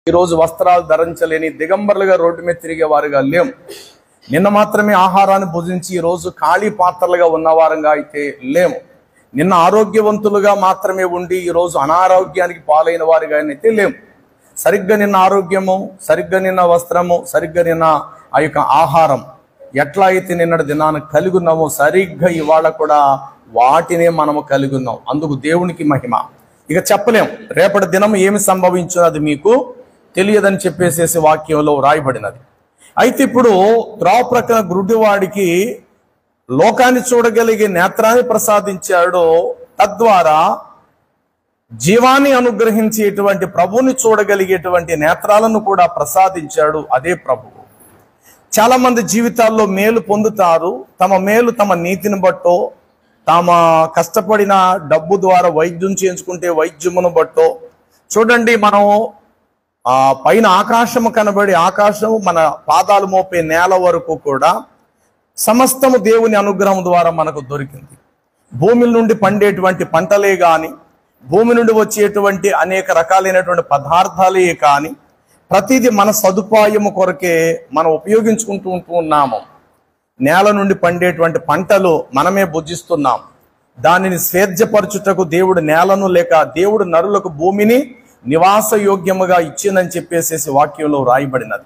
ఈ రోజు వస్త్రాలు ధరించలేని దిగంబరులుగా రోడ్డు మీద తిరిగే వారుగా లేం. నిన్న మాత్రమే ఆహారాన్ని భుజించి ఈ రోజు ఖాళీ పాత్రలుగా ఉన్నవారంగా అయితే లేము. నిన్న ఆరోగ్యవంతులుగా మాత్రమే ఉండి ఈ రోజు అనారోగ్యానికి పాలైన వారిగా అయితే లేము. సరిగ్గా నిన్న ఆరోగ్యము, సరిగ్గా నిన్న వస్త్రము, సరిగ్గా నిన్న ఆ యొక్క ఆహారం ఎట్లా అయితే నిన్నటి దినాన్ని కలిగి ఉన్నామో సరిగ్గా ఇవాళ కూడా వాటినే మనము కలిగి ఉన్నాం. అందుకు దేవునికి మహిమ. ఇక చెప్పలేం రేపటి దినం ఏమి సంభవించో అది మీకు తెలియదని చెప్పేసేసి వాక్యంలో రాయబడినది. అయితే ఇప్పుడు త్రావ ప్రక్కన గురుడివాడికి లోకాన్ని చూడగలిగే నేత్రాన్ని ప్రసాదించాడు. తద్వారా జీవాన్ని అనుగ్రహించేటువంటి ప్రభువుని చూడగలిగేటువంటి నేత్రాలను కూడా ప్రసాదించాడు అదే ప్రభువు. చాలా మంది జీవితాల్లో మేలు పొందుతారు. తమ మేలు తమ నీతిని బట్టో, తమ కష్టపడిన డబ్బు ద్వారా వైద్యం చేయించుకుంటే వైద్యమును బట్టో. చూడండి, మనం పైన ఆకాశము కనబడి ఆకాశము మన పాదాలు మోపే నేల వరకు కూడా సమస్తము దేవుని అనుగ్రహం ద్వారా మనకు దొరికింది. భూమి నుండి పండేటువంటి పంటలే కానీ, భూమి నుండి వచ్చేటువంటి అనేక రకాలైనటువంటి పదార్థాలే కానీ ప్రతిదీ మన సదుపాయము కొరకే మనం ఉపయోగించుకుంటూ ఉన్నాము. నేల నుండి పండేటువంటి పంటలు మనమే భుజిస్తున్నాం. దానిని స్వేచ్ఛపరచుటకు దేవుడు నేలను లేక దేవుడు నరులకు భూమిని నివాస యోగ్యముగా ఇచ్చిందని చెప్పేసేసి వాక్యంలో రాయబడినది.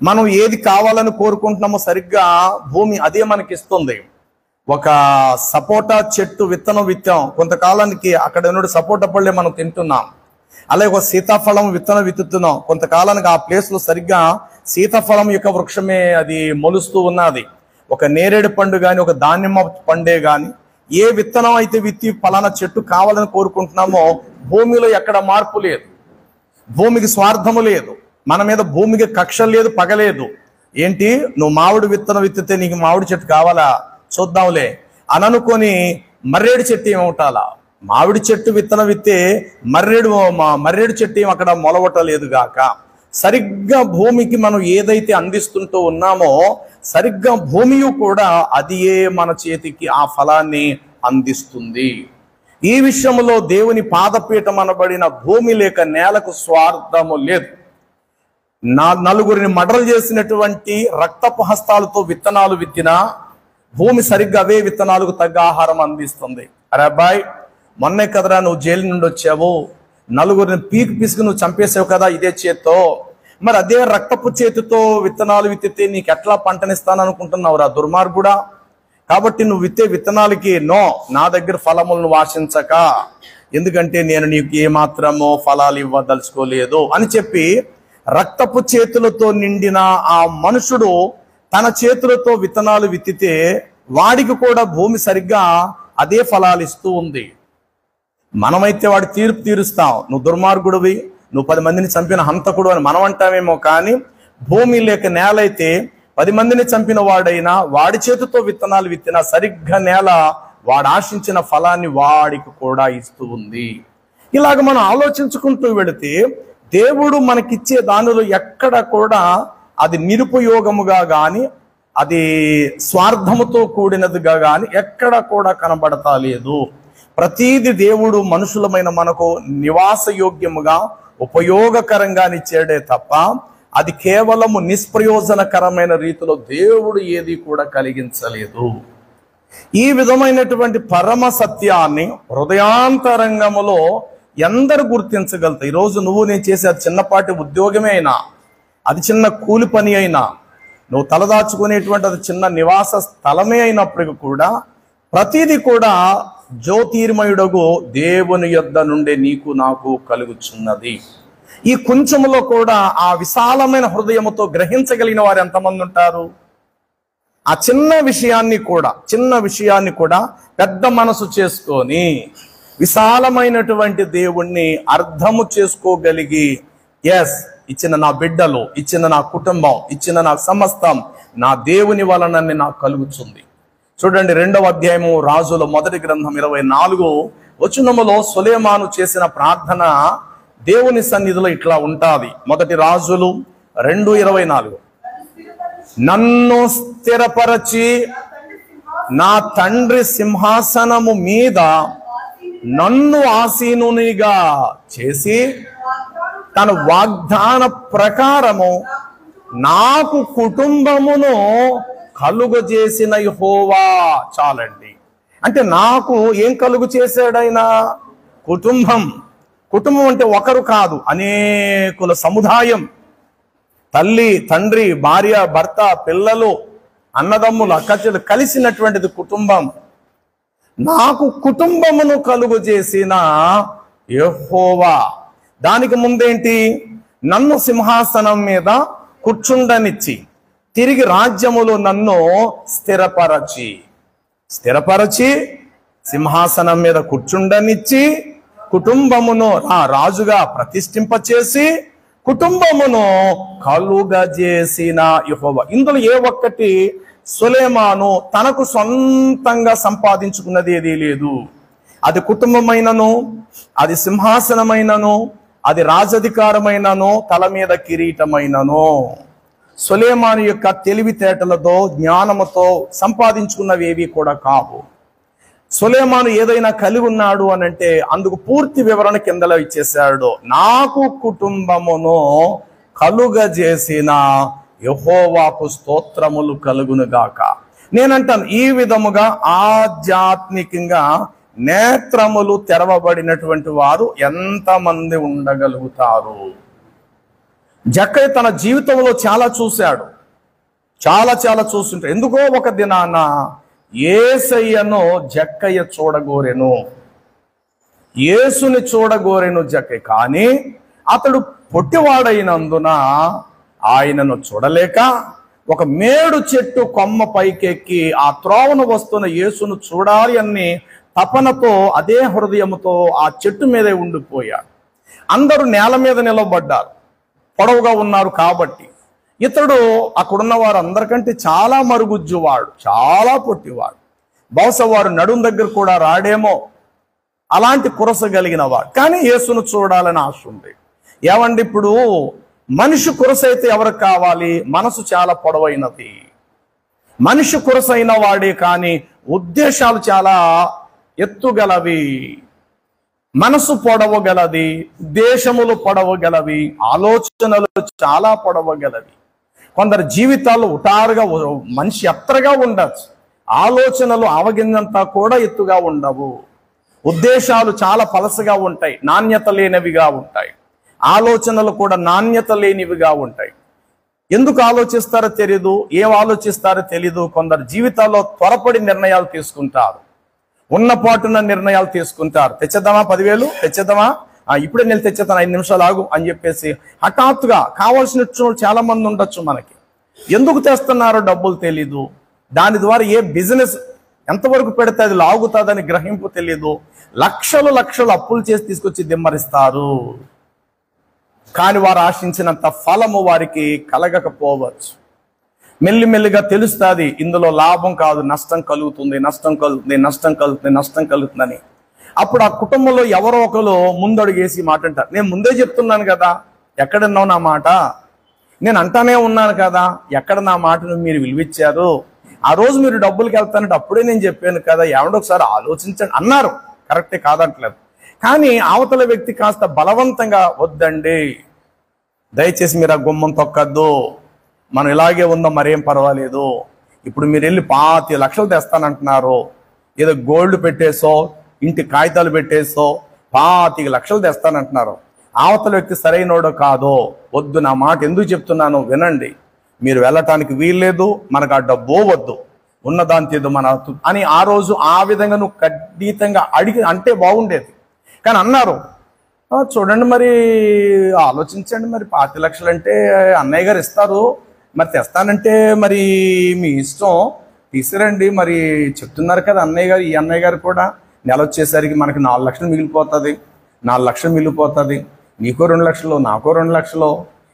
మనం ఏది కావాలని కోరుకుంటున్నామో సరిగ్గా భూమి అదే మనకి ఇస్తుంది. ఒక సపోటా చెట్టు విత్తనం విత్తాం, కొంతకాలానికి అక్కడ నుండి సపోటా పళ్ళే మనం తింటున్నాం. అలాగే ఒక సీతాఫలం విత్తనం విత్తుతున్నాం, కొంతకాలానికి ఆ ప్లేస్ లో సరిగ్గా సీతాఫలం యొక్క వృక్షమే అది మొలుస్తూ ఉన్నది. ఒక నేరేడు పండు గాని, ఒక దానిమ్మ పండే గాని, ఏ విత్తనం అయితే విత్తి ఫలానా చెట్టు కావాలని కోరుకుంటున్నామో భూమిలో ఎక్కడ మార్పు లేదు. భూమికి స్వార్థము లేదు. మన మీద భూమికి కక్ష లేదు, పగలేదు. ఏంటి, నువ్వు మామిడి విత్తనం విత్తితే నీకు మామిడి చెట్టు కావాలా, చూద్దాంలే అని అనుకొని మర్రేడు చెట్టు ఏమవుతాలా. మామిడి చెట్టు విత్తనం విత్తే మర్రేడు చెట్టు ఏం అక్కడ మొలవటలేదు గాక. సరిగ్గా భూమికి మనం ఏదైతే అందిస్తుంటూ ఉన్నామో సరిగ్గా భూమియు కూడా అదియే మన చేతికి ఆ ఫలాన్ని అందిస్తుంది. ఈ విషయంలో దేవుని పాదపీఠం అనబడిన భూమి లేక నేలకు స్వార్థము లేదు. నలుగురిని మర్డర్ చేసినటువంటి రక్తపు హస్తాలతో విత్తనాలు విత్తినా భూమి సరిగ్గా అవే విత్తనాలకు తగ్గ ఆహారం అందిస్తుంది. అరే అబ్బాయి, మొన్నే కదరా నువ్వు జైలు నుండి వచ్చావు, నలుగురిని పీసుకు నువ్వు చంపేసావు కదా ఇదే చేత్తో. మరి అదే రక్తపు చేతితో విత్తనాలు విత్తితే నీకు ఎట్లా పంటనిస్తాను అనుకుంటున్నావురా దుర్మార్గుడా. కాబట్టి నువ్వు విత్తే విత్తనాలకి నా దగ్గర ఫలములను ఆశించక, ఎందుకంటే నేను నీకు ఏమాత్రమో ఫలాలు ఇవ్వదలుచుకోలేదు అని చెప్పి రక్తపు చేతులతో నిండిన ఆ మనుషుడు తన చేతులతో విత్తనాలు విత్తితే వాడికి కూడా భూమి సరిగ్గా అదే ఫలాలు ఇస్తూ ఉంది. మనమైతే వాడి తీర్పు తీరుస్తాం, నువ్వు దుర్మార్గుడివి, నువ్వు 10 మందిని చంపిన హంతకుడు అని మనం అంటామేమో. కానీ భూమి లేక నేల అయితే 10 మందిని చంపిన వాడైనా వాడి చేతితో విత్తనాలు విత్తినా సరిగ్గా నేల వాడు ఆశించిన ఫలాన్ని వాడికి కూడా ఇస్తూ ఉంది. ఇలాగ మనం ఆలోచించుకుంటూ వెళితే దేవుడు మనకిచ్చే దానిలో ఎక్కడ కూడా అది నిరుపయోగముగా గాని, అది స్వార్థముతో కూడినదిగా గాని ఎక్కడ కూడా కనబడతా లేదు. ప్రతీది దేవుడు మనుషులమైన మనకు నివాస యోగ్యముగా ఉపయోగకరంగా ఇచ్చాడే తప్ప అది కేవలము నిష్ప్రయోజనకరమైన రీతిలో దేవుడు ఏది కూడా కలిగించలేదు. ఈ విధమైనటువంటి పరమ సత్యాన్ని హృదయాంతరంగములో ఎందరు గుర్తించగలుగుతారు? ఈరోజు నువ్వు నేను చేసే అది చిన్నపాటి ఉద్యోగమే అయినా, అది చిన్న కూలి పని అయినా, నువ్వు తలదాచుకునేటువంటి అది చిన్న నివాస స్థలమే అయినప్పటికీ కూడా ప్రతిదీ కూడా జ్యోతిర్మయుడగు దేవుని యొద్ద నుండే నీకు నాకు కలుగుచున్నది. ఈ కొంచెములో కూడా ఆ విశాలమైన హృదయముతో గ్రహించగలిగిన వారు ఎంతమంది ఉంటారు? ఆ చిన్న విషయాన్ని కూడా పెద్ద మనసు చేసుకొని విశాలమైనటువంటి దేవుణ్ణి అర్థము చేసుకోగలిగి, ఇచ్చిన నా బిడ్డలు, ఇచ్చిన నా కుటుంబం, ఇచ్చిన నా సమస్తం నా దేవుని వలనని నాకు కలుగుతుంది. చూడండి, 2వ అధ్యాయము రాజుల మొదటి గ్రంథం 24వ వచనములో సొలొమోను చేసిన ప్రార్థన దేవుని సన్నిధిలో ఇట్లా ఉంటాది. మొదటి రాజులు 2:24, నన్ను స్థిరపరచి నా తండ్రి సింహాసనము మీద నన్ను ఆసీనునిగా చేసి తన వాగ్దాన ప్రకారము నాకు కుటుంబమును కలుగజేసిన యెహోవా. చాలండి. అంటే నాకు ఏం కలుగు చేశాడైనా? కుటుంబం. కుటుంబం అంటే ఒకరు కాదు, అనేకుల సముదాయం. తల్లి, తండ్రి, భార్య, భర్త, పిల్లలు, అన్నదమ్ములు, అక్కచెల్లెలు కలిసినటువంటిది కుటుంబం. నాకు కుటుంబమును కలుగు చేసిన యెహోవా. దానికి ముందేంటి? నన్ను సింహాసనం మీద కూర్చుండనిచ్చి తిరిగి రాజ్యములో నన్ను స్థిరపరచి సింహాసనం మీద కూర్చుండనిచ్చి కుటుంబమును రాజుగా ప్రతిష్ఠింపచేసి కుటుంబమును కలుగజేసిన యెహోవా. ఇందులో ఏ ఒక్కటి సొలొమోను తనకు సొంతంగా సంపాదించుకున్నది ఏదీ లేదు. అది కుటుంబమైనను, అది సింహాసనమైనను, అది రాజధికారమైనను, తల మీద కిరీటమైనను సొలొమోను యొక్క తెలివితేటలతో, జ్ఞానముతో సంపాదించుకున్నవి ఏవి కూడా కావు. సొలొమోను ఏదైనా కలిగి ఉన్నాడు అని అంటే అందుకు పూర్తి వివరణ కిందలో ఇచ్చేశాడు. నాకు కుటుంబమును కలుగజేసిన యెహోవాకు స్తోత్రములు కలుగునుగాక. నేనంటాను, ఈ విధముగా ఆధ్యాత్మికంగా నేత్రములు తెరవబడినటువంటి వారు ఎంతమంది ఉండగలుగుతారు? జక్కయ్య తన జీవితంలో చాలా చూశాడు, చాలా చూస్తుంటాడు. ఎందుకో ఒక దినాన యేసయ్యను జక్కయ్య చూడగోరెను, యేసుని చూడగోరెను జక్కయ్య. కానీ అతడు పొట్టివాడైనందున ఆయనను చూడలేక ఒక మేడు చెట్టు కొమ్మ పైకెక్కి ఆ త్రోవను వస్తున్న యేసును చూడాలి అని తపనతో, అదే హృదయముతో ఆ చెట్టు మీదే ఉండిపోయాడు. అందరూ నేల మీద నిలబడ్డారు, పొడవుగా ఉన్నారు కాబట్టి. ఇతడు అక్కడున్న వారు అందరికంటే చాలా మరుగుజ్జువాడు, చాలా పొట్టివాడు. బహుశా వారు నడుం దగ్గర కూడా రాడేమో, అలాంటి కురస కలిగిన వాడు. కానీ యేసును చూడాలని ఆశ ఉంది. ఏమండి, ఇప్పుడు మనిషి కురస అయితే ఎవరికి కావాలి? మనసు చాలా పొడవైనది. మనిషి కురస అయిన వాడే, కానీ ఉద్దేశాలు చాలా ఎత్తుగలవి. మనసు పొడవగలది, ఉద్దేశములు పొడవగలవి, ఆలోచనలు చాలా పొడవగలవి. కొందరు జీవితాలు ఉటారుగా, మనిషి ఎత్తరగా ఉండొచ్చు, ఆలోచనలు ఆవగింజంతా కూడా ఎత్తుగా ఉండవు. ఉద్దేశాలు చాలా పలసగా ఉంటాయి, నాణ్యత లేనివిగా ఉంటాయి. ఆలోచనలు కూడా నాణ్యత లేనివిగా ఉంటాయి. ఎందుకు ఆలోచిస్తారో తెలియదు, ఏం ఆలోచిస్తారో తెలీదు. కొందరు జీవితాల్లో త్వరపడి నిర్ణయాలు తీసుకుంటారు, ఉన్నపాటున నిర్ణయాలు తీసుకుంటారు. తెచ్చేద్దామా 10,000, తెచ్చేద్దామా, ఇప్పుడే నేను తెచ్చేద్దాను, 5 నిమిషాలు ఆగు అని చెప్పేసి హఠాత్తుగా కావాల్సిన చాలా మంది ఉండొచ్చు. మనకి ఎందుకు తెస్తున్నారో డబ్బులు తెలీదు, దాని ద్వారా ఏ బిజినెస్ ఎంతవరకు పెడితే అది లాగుతుందని గ్రహింపు తెలీదు. లక్షలు అప్పులు చేసి తీసుకొచ్చి దిమ్మరిస్తారు. కానీ వారు ఆశించినంత ఫలము వారికి కలగకపోవచ్చు. మెల్లిమెల్లిగా తెలుస్తుంది, ఇందులో లాభం కాదు, నష్టం కలుగుతుందని. అప్పుడు ఆ కుటుంబంలో ఎవరో ఒకరు ముందడుగేసి మాట అంటారు. నేను ముందే చెప్తున్నాను కదా, ఎక్కడున్నావు నా మాట? నేను అంటానే ఉన్నాను కదా, ఎక్కడ నా మాటను మీరు విలువిచ్చారు? ఆ రోజు మీరు డబ్బులకి వెళ్తానంటే అప్పుడే నేను చెప్పాను కదా, ఏమంటే ఒకసారి ఆలోచించండి అన్నారు. కరెక్టే, కాదంటలేదు. కానీ అవతల వ్యక్తి కాస్త బలవంతంగా, వద్దండి దయచేసి మీరు ఆ గుమ్మం తొక్కద్దు, మనం ఇలాగే ఉందాం, మరేం పర్వాలేదు, ఇప్పుడు మీరు వెళ్ళి 5 లక్షలు తెస్తానంటున్నారు, ఏదో గోల్డ్ పెట్టేసో ఇంటి కాగితాలు పెట్టేసో 5 లక్షలు తెస్తానంటున్నారు. అవతల వ్యక్తి సరైనోడో కాదో, వద్దు, నా మాట ఎందుకు చెప్తున్నాను వినండి, మీరు వెళ్ళటానికి వీల్లేదు, మనకు ఆ డబ్బు వద్దు, ఉన్నదాని తీదు మన అని ఆ రోజు ఆ విధంగా నువ్వు ఖచ్చితంగా అడిగి అంటే బాగుండేది. కానీ అన్నారు, చూడండి మరి ఆలోచించండి, మరి 5 లక్షలు అంటే అన్నయ్య గారు ఇస్తారు, మరి తెస్తానంటే మరి మీ ఇష్టం, తీసుకురండి. మరి చెప్తున్నారు కదా అన్నయ్య గారు, ఈ అన్నయ్య గారు కూడా నెల వచ్చేసరికి మనకి 4 లక్షలు మిగిలిపోతుంది, 4 లక్షలు మిగిలిపోతుంది, నీకో 2 లక్షలు, నాకో 2 లక్షలు,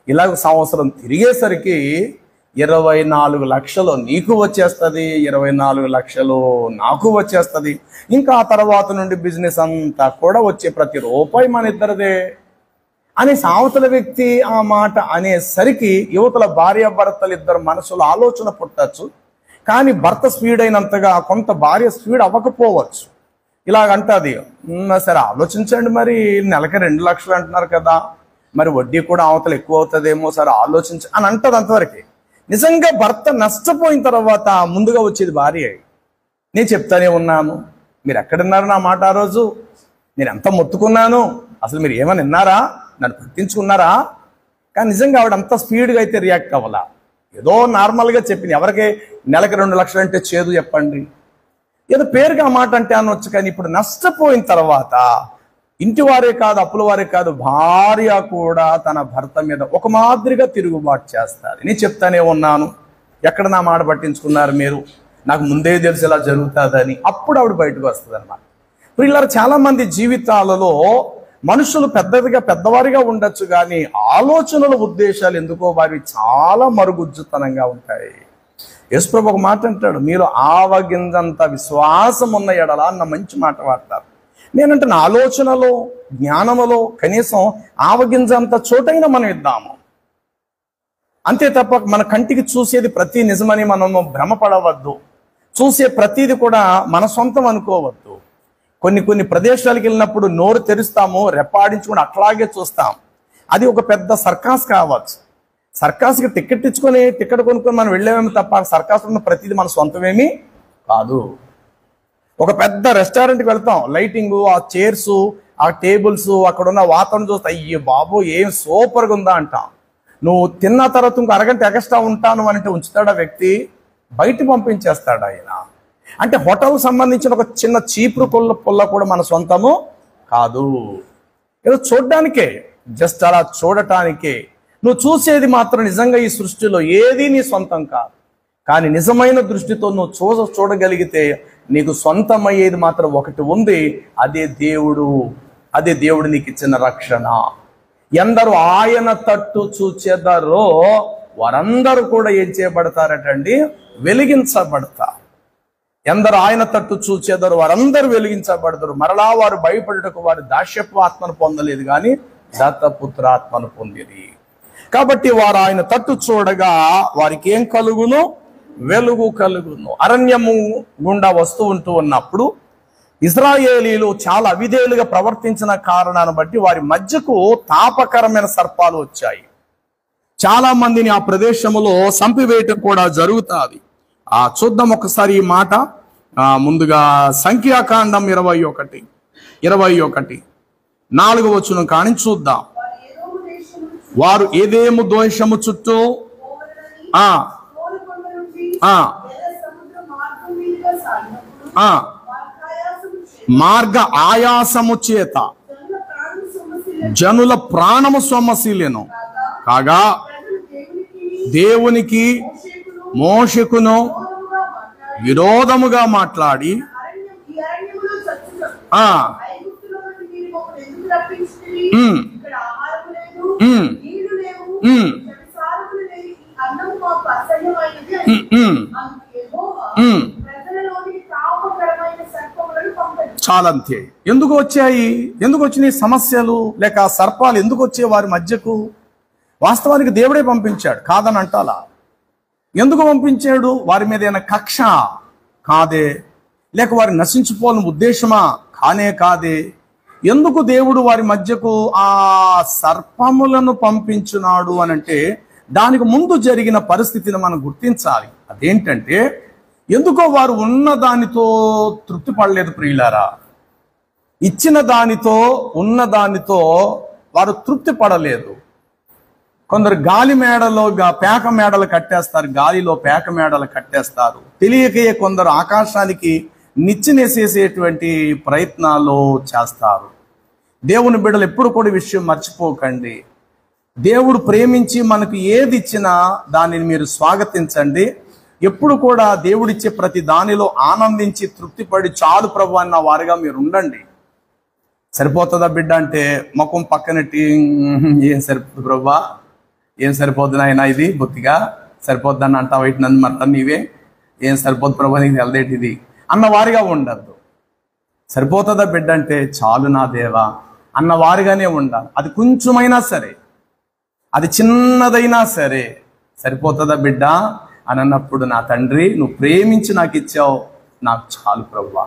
ఇలాగ సంవత్సరం తిరిగేసరికి 24 లక్షలు నీకు వచ్చేస్తుంది, 24 లక్షలు నాకు వచ్చేస్తుంది. ఇంకా ఆ తర్వాత నుండి బిజినెస్ అంతా కూడా వచ్చే ప్రతి రూపాయి మన ఇద్దరిదే అని అవతల వ్యక్తి ఆ మాట అనేసరికి యువతల భార్యాభర్తలు ఇద్దరు మనసులో ఆలోచన పుట్టచ్చు. కానీ భర్త స్పీడ్ అయినంతగా కొంత భార్య స్పీడ్ అవ్వకపోవచ్చు. ఇలాగంటది, సరే ఆలోచించండి, మరి నెలకి 2 లక్షలు అంటున్నారు కదా, మరి వడ్డీ కూడా అవతల ఎక్కువ అవుతుందేమో సార్ ఆలోచించు అని అంటది అంతవరకే. నిజంగా భర్త నష్టపోయిన తర్వాత ముందుగా వచ్చేది భార్య. నేను చెప్తానే ఉన్నాను, మీరు ఎక్కడున్నారు నా మాట ఆ రోజు, నేను ఎంత మొత్తుకున్నాను, అసలు మీరు ఏమని విన్నారా, నన్ను పట్టించుకున్నారా? కానీ నిజంగా ఆవిడ అంత స్పీడ్గా అయితే రియాక్ట్ అవ్వాలా. ఏదో నార్మల్గా చెప్పింది. ఎవరికి నెలకి 2 లక్షలు అంటే చేదు చెప్పండి, ఏదో పేరుగా ఆ మాట అంటే అనవచ్చు. కానీ ఇప్పుడు నష్టపోయిన తర్వాత ఇంటి వారే కాదు, అప్పుల వారే కాదు, భార్య కూడా తన భర్త మీద ఒక మాదిరిగా తిరుగుబాటు చేస్తారు. నేను చెప్తానే ఉన్నాను, ఎక్కడ నా మాట పట్టించుకున్నారు మీరు, నాకు ముందే తెలిసి ఇలా జరుగుతుందని. అప్పుడు ఆవిడ బయటకు వస్తుంది అన్నమాట. ఇప్పుడు ఇలా చాలా మంది జీవితాలలో మనుషులు పెద్దవారిగా ఉండొచ్చు, కానీ ఆలోచనల ఉద్దేశాలు ఎందుకో వారి చాలా మరుగుజ్జుతనంగా ఉంటాయి. యేసుప్రభు ఒక మాట అంటాడు, మీరు ఆవగింజంత విశ్వాసం ఉన్న ఎడల అన్న మంచి మాట వాడతారు. నేనంటే నా ఆలోచనలో జ్ఞానములో కనీసం ఆవగింజంత చోటైనా మనం ఇద్దాము. అంతే తప్ప మన కంటికి చూసేది ప్రతి నిజమని మనము భ్రమపడవద్దు. చూసే ప్రతిది కూడా మన సొంతం అనుకోవద్దు. కొన్ని ప్రదేశాలకు వెళ్ళినప్పుడు నోరు తెరుస్తాము, రెప్పాడించుకుని అట్లాగే చూస్తాం. అది ఒక పెద్ద సర్కాస్ కావచ్చు. సర్కాస్కి టికెట్ కొనుక్కొని మనం వెళ్ళేమేమి తప్ప సర్కాస్ ఉన్న ప్రతిదీ మన సొంతమేమీ కాదు. ఒక పెద్ద రెస్టారెంట్కి వెళ్తాం, లైటింగు, ఆ చైర్స్, ఆ టేబుల్స్, అక్కడ ఉన్న వాతావరణం చూస్తే అయ్యే బాబు ఏం సూపర్గా ఉందా అంటాం. నువ్వు తిన్న తర్వాత ఇంకో అరగంట ఎక్స్ట్రా ఉంటాను అంటే ఉంచుతాడా వ్యక్తి? బయట పంపించేస్తాడు ఆయన. అంటే హోటల్కి సంబంధించిన ఒక చిన్న చీపురు పుల్ల కూడా మన సొంతము కాదు. ఏదో చూడడానికే, జస్ట్ అలా చూడటానికే. నువ్వు చూసేది మాత్రం నిజంగా ఈ సృష్టిలో ఏది నీ సొంతం కాదు. కానీ నిజమైన దృష్టితో నువ్వు చూడగలిగితే నీకు సొంతమయ్యేది మాత్రం ఒకటి ఉంది, అదే దేవుడు. అదే దేవుడు నీకు ఇచ్చిన రక్షణ. ఎందరు ఆయన తట్టు చూచేదారో వారందరూ కూడా ఏం చేయబడతారటండి? వెలిగించబడతారు. ఎందరు ఆయన తట్టు చూచేదారో వారందరూ వెలిగించబడతారు. మరలా వారు భయపడుటకు వారి దాస్యపు ఆత్మను పొందలేదు, కానీ దత్తపుత్రాత్మను పొందిరి. కాబట్టి వారు ఆయన తట్టు చూడగా వారికి ఏం కలుగును? వెలుగు కలుగును. అరణ్యము గుండా వస్తూ ఉన్నప్పుడు ఇశ్రాయేలీలు చాలా అవిధేయులుగా ప్రవర్తించిన కారణాన్ని బట్టి వారి మధ్యకు తాపకరమైన సర్పాలు వచ్చాయి. చాలా మందిని ఆ ప్రదేశములో చంపివేయటం కూడా జరుగుతుంది. చూద్దాం ఒకసారి ఈ మాట. ముందుగా సంఖ్యాకాండం 21 4వ వచనం కాని చూద్దాం. వారు ఏదేము దేశము చుట్టూ మార్గ ఆయాసము చేత జనుల ప్రాణము సొమ్మసిల్లెను కాగా దేవునికి మోషేకును విరోధముగా మాట్లాడి చాలంతే. ఎందుకు వచ్చినాయి సమస్యలు లేక సర్పాలు ఎందుకు వచ్చాయి వారి మధ్యకు? వాస్తవానికి దేవుడే పంపించాడు, కాదని అంటాలా. ఎందుకు పంపించాడు? వారి మీద ఏమైనా కక్ష? కాదే. లేక వారి నశించిపోవాలని ఉద్దేశమా? కానే కాదే. ఎందుకు దేవుడు వారి మధ్యకు ఆ సర్పములను పంపించున్నాడు అనంటే దానికి ముందు జరిగిన పరిస్థితిని మనం గుర్తించాలి. అదేంటంటే, ఎందుకో వారు ఉన్న దానితో తృప్తి పడలేదు ప్రియులారా. ఇచ్చిన దానితో ఉన్న దానితో వారు తృప్తి పడలేదు. కొందరు గాలి మేడలో పేక మేడలు కట్టేస్తారు, గాలిలో పేక మేడలు కట్టేస్తారు. తెలియకే కొందరు ఆకాశానికి నిచ్చినేసేసేటువంటి ప్రయత్నాలు చేస్తారు. దేవుని బిడ్డలు ఎప్పుడు కూడా విషయం మర్చిపోకండి. దేవుడు ప్రేమించి మనకు ఏది ఇచ్చినా దానిని మీరు స్వాగతించండి. ఎప్పుడు కూడా దేవుడిచ్చే ప్రతి దానిలో ఆనందించి తృప్తిపడి చాలు ప్రభు అన్న వారిగా మీరు ఉండండి. సరిపోతుందా బిడ్డ అంటే ముఖం పక్కనట్టి ఏం సరిపోదు ప్రభా, ఏం సరిపోద్దు నాయన, ఇది బొత్తిగా సరిపోద్దని అంటావు, ఇటు నన్ను మరి నీవే ఏం సరిపోద్దు ప్రభా, నీకు తెలదేటిది అన్న వారిగా ఉండద్దు. సరిపోతుందా బిడ్డ అంటే చాలు నా దేవా అన్న వారిగానే ఉండాలి. అది కొంచెమైనా సరే, అది చిన్నదైనా సరే, సరిపోతుందా బిడ్డ అని అన్నప్పుడు, నా తండ్రి నువ్వు ప్రేమించి నాకు ఇచ్చావు, నాకు చాలు ప్రభువా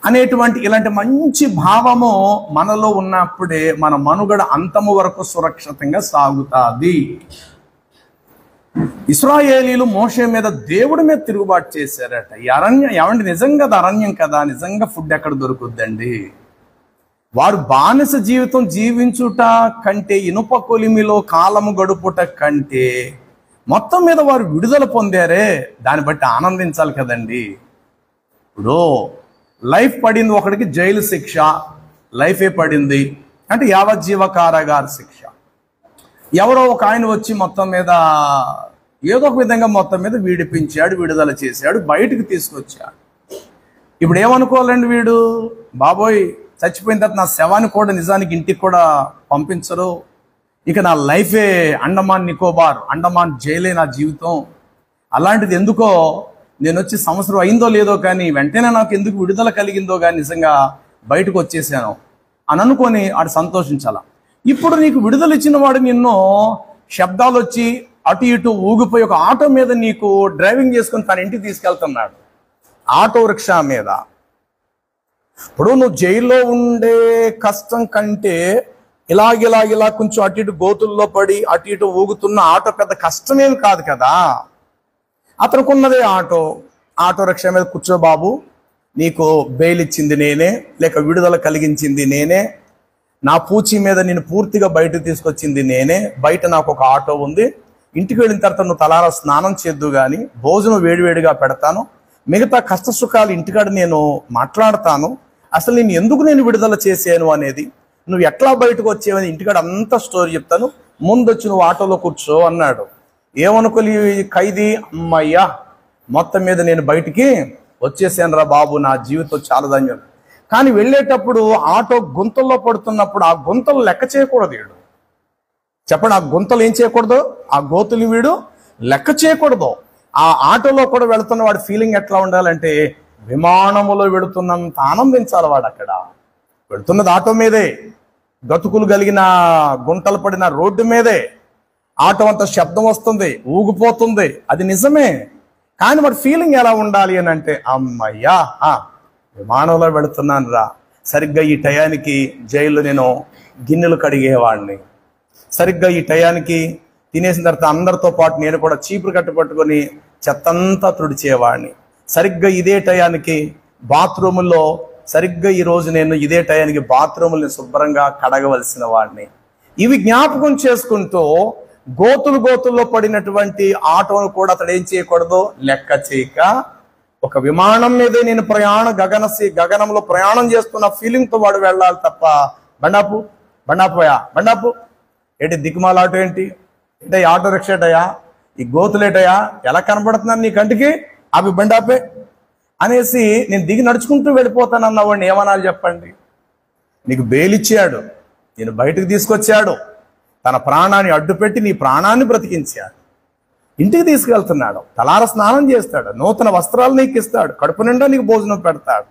అనేటువంటి ఇలాంటి మంచి భావము మనలో ఉన్నప్పుడే మన మనుగడ అంతము వరకు సురక్షితంగా సాగుతాది. ఇశ్రాయేలీలు మోషే మీద, దేవుడి మీద తిరుగుబాటు చేశారట. ఈ అరణ్యం ఏమంటే నిజంగా అది అరణ్యం కదా, నిజంగా ఫుడ్ ఎక్కడ దొరుకుద్దండి? వారు బానిస జీవితం జీవించుట కంటే, ఇనుప కొలిమిలో కాలము గడుపుట కంటే మొత్తం మీద వారు విడుదల పొందారే, దాన్ని బట్టి ఆనందించాలి కదండి. ఇప్పుడు లైఫ్ పడింది ఒకడికి, జైలు శిక్ష లైఫే పడింది అంటే యావజ్జీవ కారాగార శిక్ష. ఎవరో ఒక ఆయన వచ్చి మొత్తం మీద ఏదో ఒక విధంగా మొత్తం మీద విడిపించాడు, విడుదల చేశాడు, బయటకు తీసుకొచ్చాడు. ఇప్పుడు ఏమనుకోవాలండి వీడు? బాబోయ్, చచ్చిపోయిన తర్వాత నా శవాన్ని కూడా నిజానికి ఇంటికి కూడా పంపించరు, ఇక నా లైఫే అండమాన్ నికోబార్, అండమాన్ జైలే నా జీవితం. అలాంటిది ఎందుకో నేను వచ్చి సంవత్సరం అయిందో లేదో కానీ వెంటనే నాకు ఎందుకు విడుదల కలిగిందో కానీ నిజంగా బయటకు వచ్చేసాను అని అనుకొని ఆడు సంతోషించాల. ఇప్పుడు నీకు విడుదల ఇచ్చిన వాడు నిన్ను శబ్దాలు వచ్చి అటు ఇటు ఊగిపోయి ఒక ఆటో మీద నీకు డ్రైవింగ్ చేసుకుని తన ఇంటికి తీసుకెళ్తున్నాడు, ఆటో రిక్షా మీద. ఇప్పుడు నువ్వు జైల్లో ఉండే కష్టం కంటే ఇలాగిలా కొంచెం అటు ఇటు గోతుల్లో పడి అటు ఇటు ఊగుతున్న ఆటో పెద్ద కష్టమేమి కాదు కదా. అతనుకున్నదే ఆటో రిక్షా మీద కూర్చో బాబు, నీకు బెయిల్ ఇచ్చింది నేనే, లేక విడుదల కలిగించింది నేనే, నా పూచి మీద నేను పూర్తిగా బయటకు తీసుకొచ్చింది నేనే, బయట నాకు ఒక ఆటో ఉంది, ఇంటికి వెళ్ళిన తర్వాత నువ్వు తలారా స్నానం చేద్దు కానీ భోజనం వేడివేడిగా పెడతాను, మిగతా కష్ట సుఖాలు ఇంటికాడ నేను మాట్లాడతాను, అసలు నేను ఎందుకు నేను విడుదల చేశాను అనేది, నువ్వు ఎట్లా బయటకు వచ్చేవని ఇంటికాడ అంతా స్టోరీ చెప్తాను, ముందొచ్చి నువ్వు ఆటోలో కూర్చో అన్నాడు. ఏమనుకోలే ఖైదీ, అమ్మయ్యా మొత్తం మీద నేను బయటికి వచ్చేసాను రా బాబు, నా జీవితం చాలా ధన్యం. కానీ వెళ్ళేటప్పుడు ఆటో గుంతల్లో పడుతున్నప్పుడు ఆ గుంతలు లెక్క చేయకూడదు వీడు. చెప్పండి, ఆ గుంతలు ఏం చేయకూడదు? ఆ గోతులు వీడు లెక్క చేయకూడదు. ఆ ఆటోలో కూడా వెళుతున్న వాడి ఫీలింగ్ ఎట్లా ఉండాలంటే విమానములో వెళుతున్నంత ఆనందించాలి వాడు. అక్కడ వెళుతున్నది ఆటో మీదే, గతుకులు కలిగిన గుంటలు పడిన రోడ్డు మీదే, ఆటో అంత శబ్దం వస్తుంది, ఊగిపోతుంది, అది నిజమే. కానీ వాడి ఫీలింగ్ ఎలా ఉండాలి అని అంటే, అమ్మయ్యా విమానంలో వెళుతున్నాను రా, సరిగ్గా ఈ టయానికి జైల్లో నేను గిన్నెలు కడిగేవాడిని, సరిగ్గా ఈ టయానికి తినేసిన తర్వాత అందరితో పాటు నేను కూడా చీపురు కట్టు పట్టుకొని చెత్తంతా తుడిచేవాడిని, సరిగ్గా ఇదే టయానికి బాత్రూముల్లో, సరిగ్గా ఈరోజు నేను ఇదే టయానికి బాత్రూముల్ని శుభ్రంగా కడగవలసిన వాడిని. ఇవి జ్ఞాపకం చేసుకుంటూ గోతుల్లో పడినటువంటి ఆటోను కూడా అతడు ఏం చేయకూడదు, లెక్క చేయక ఒక విమానం మీదే నేను గగనంలో ప్రయాణం చేస్తున్న ఫీలింగ్తో వాడు వెళ్ళాలి తప్ప, బండాపు ఏంటి దిక్కుమాల ఆటో ఏంటి, అంటే ఆటో రిక్షా ఏటయా, ఈ గోతులేటయా, ఎలా కనబడుతున్నాను నీ కంటికి, అవి బండాపే అనేసి నేను దిగి నడుచుకుంటూ వెళ్ళిపోతానన్న వాడిని ఏమనాలి చెప్పండి? నీకు బెయిలిచ్చాడు, నేను బయటకు తీసుకొచ్చాడు, తన ప్రాణాన్ని అడ్డుపెట్టి నీ ప్రాణాన్ని బ్రతికించాడు, ఇంటికి తీసుకెళ్తున్నాడు, తలార స్నానం చేస్తాడు, నూతన వస్త్రాలు నీకు ఇస్తాడు, కడుపు నిండా నీకు భోజనం పెడతాడు,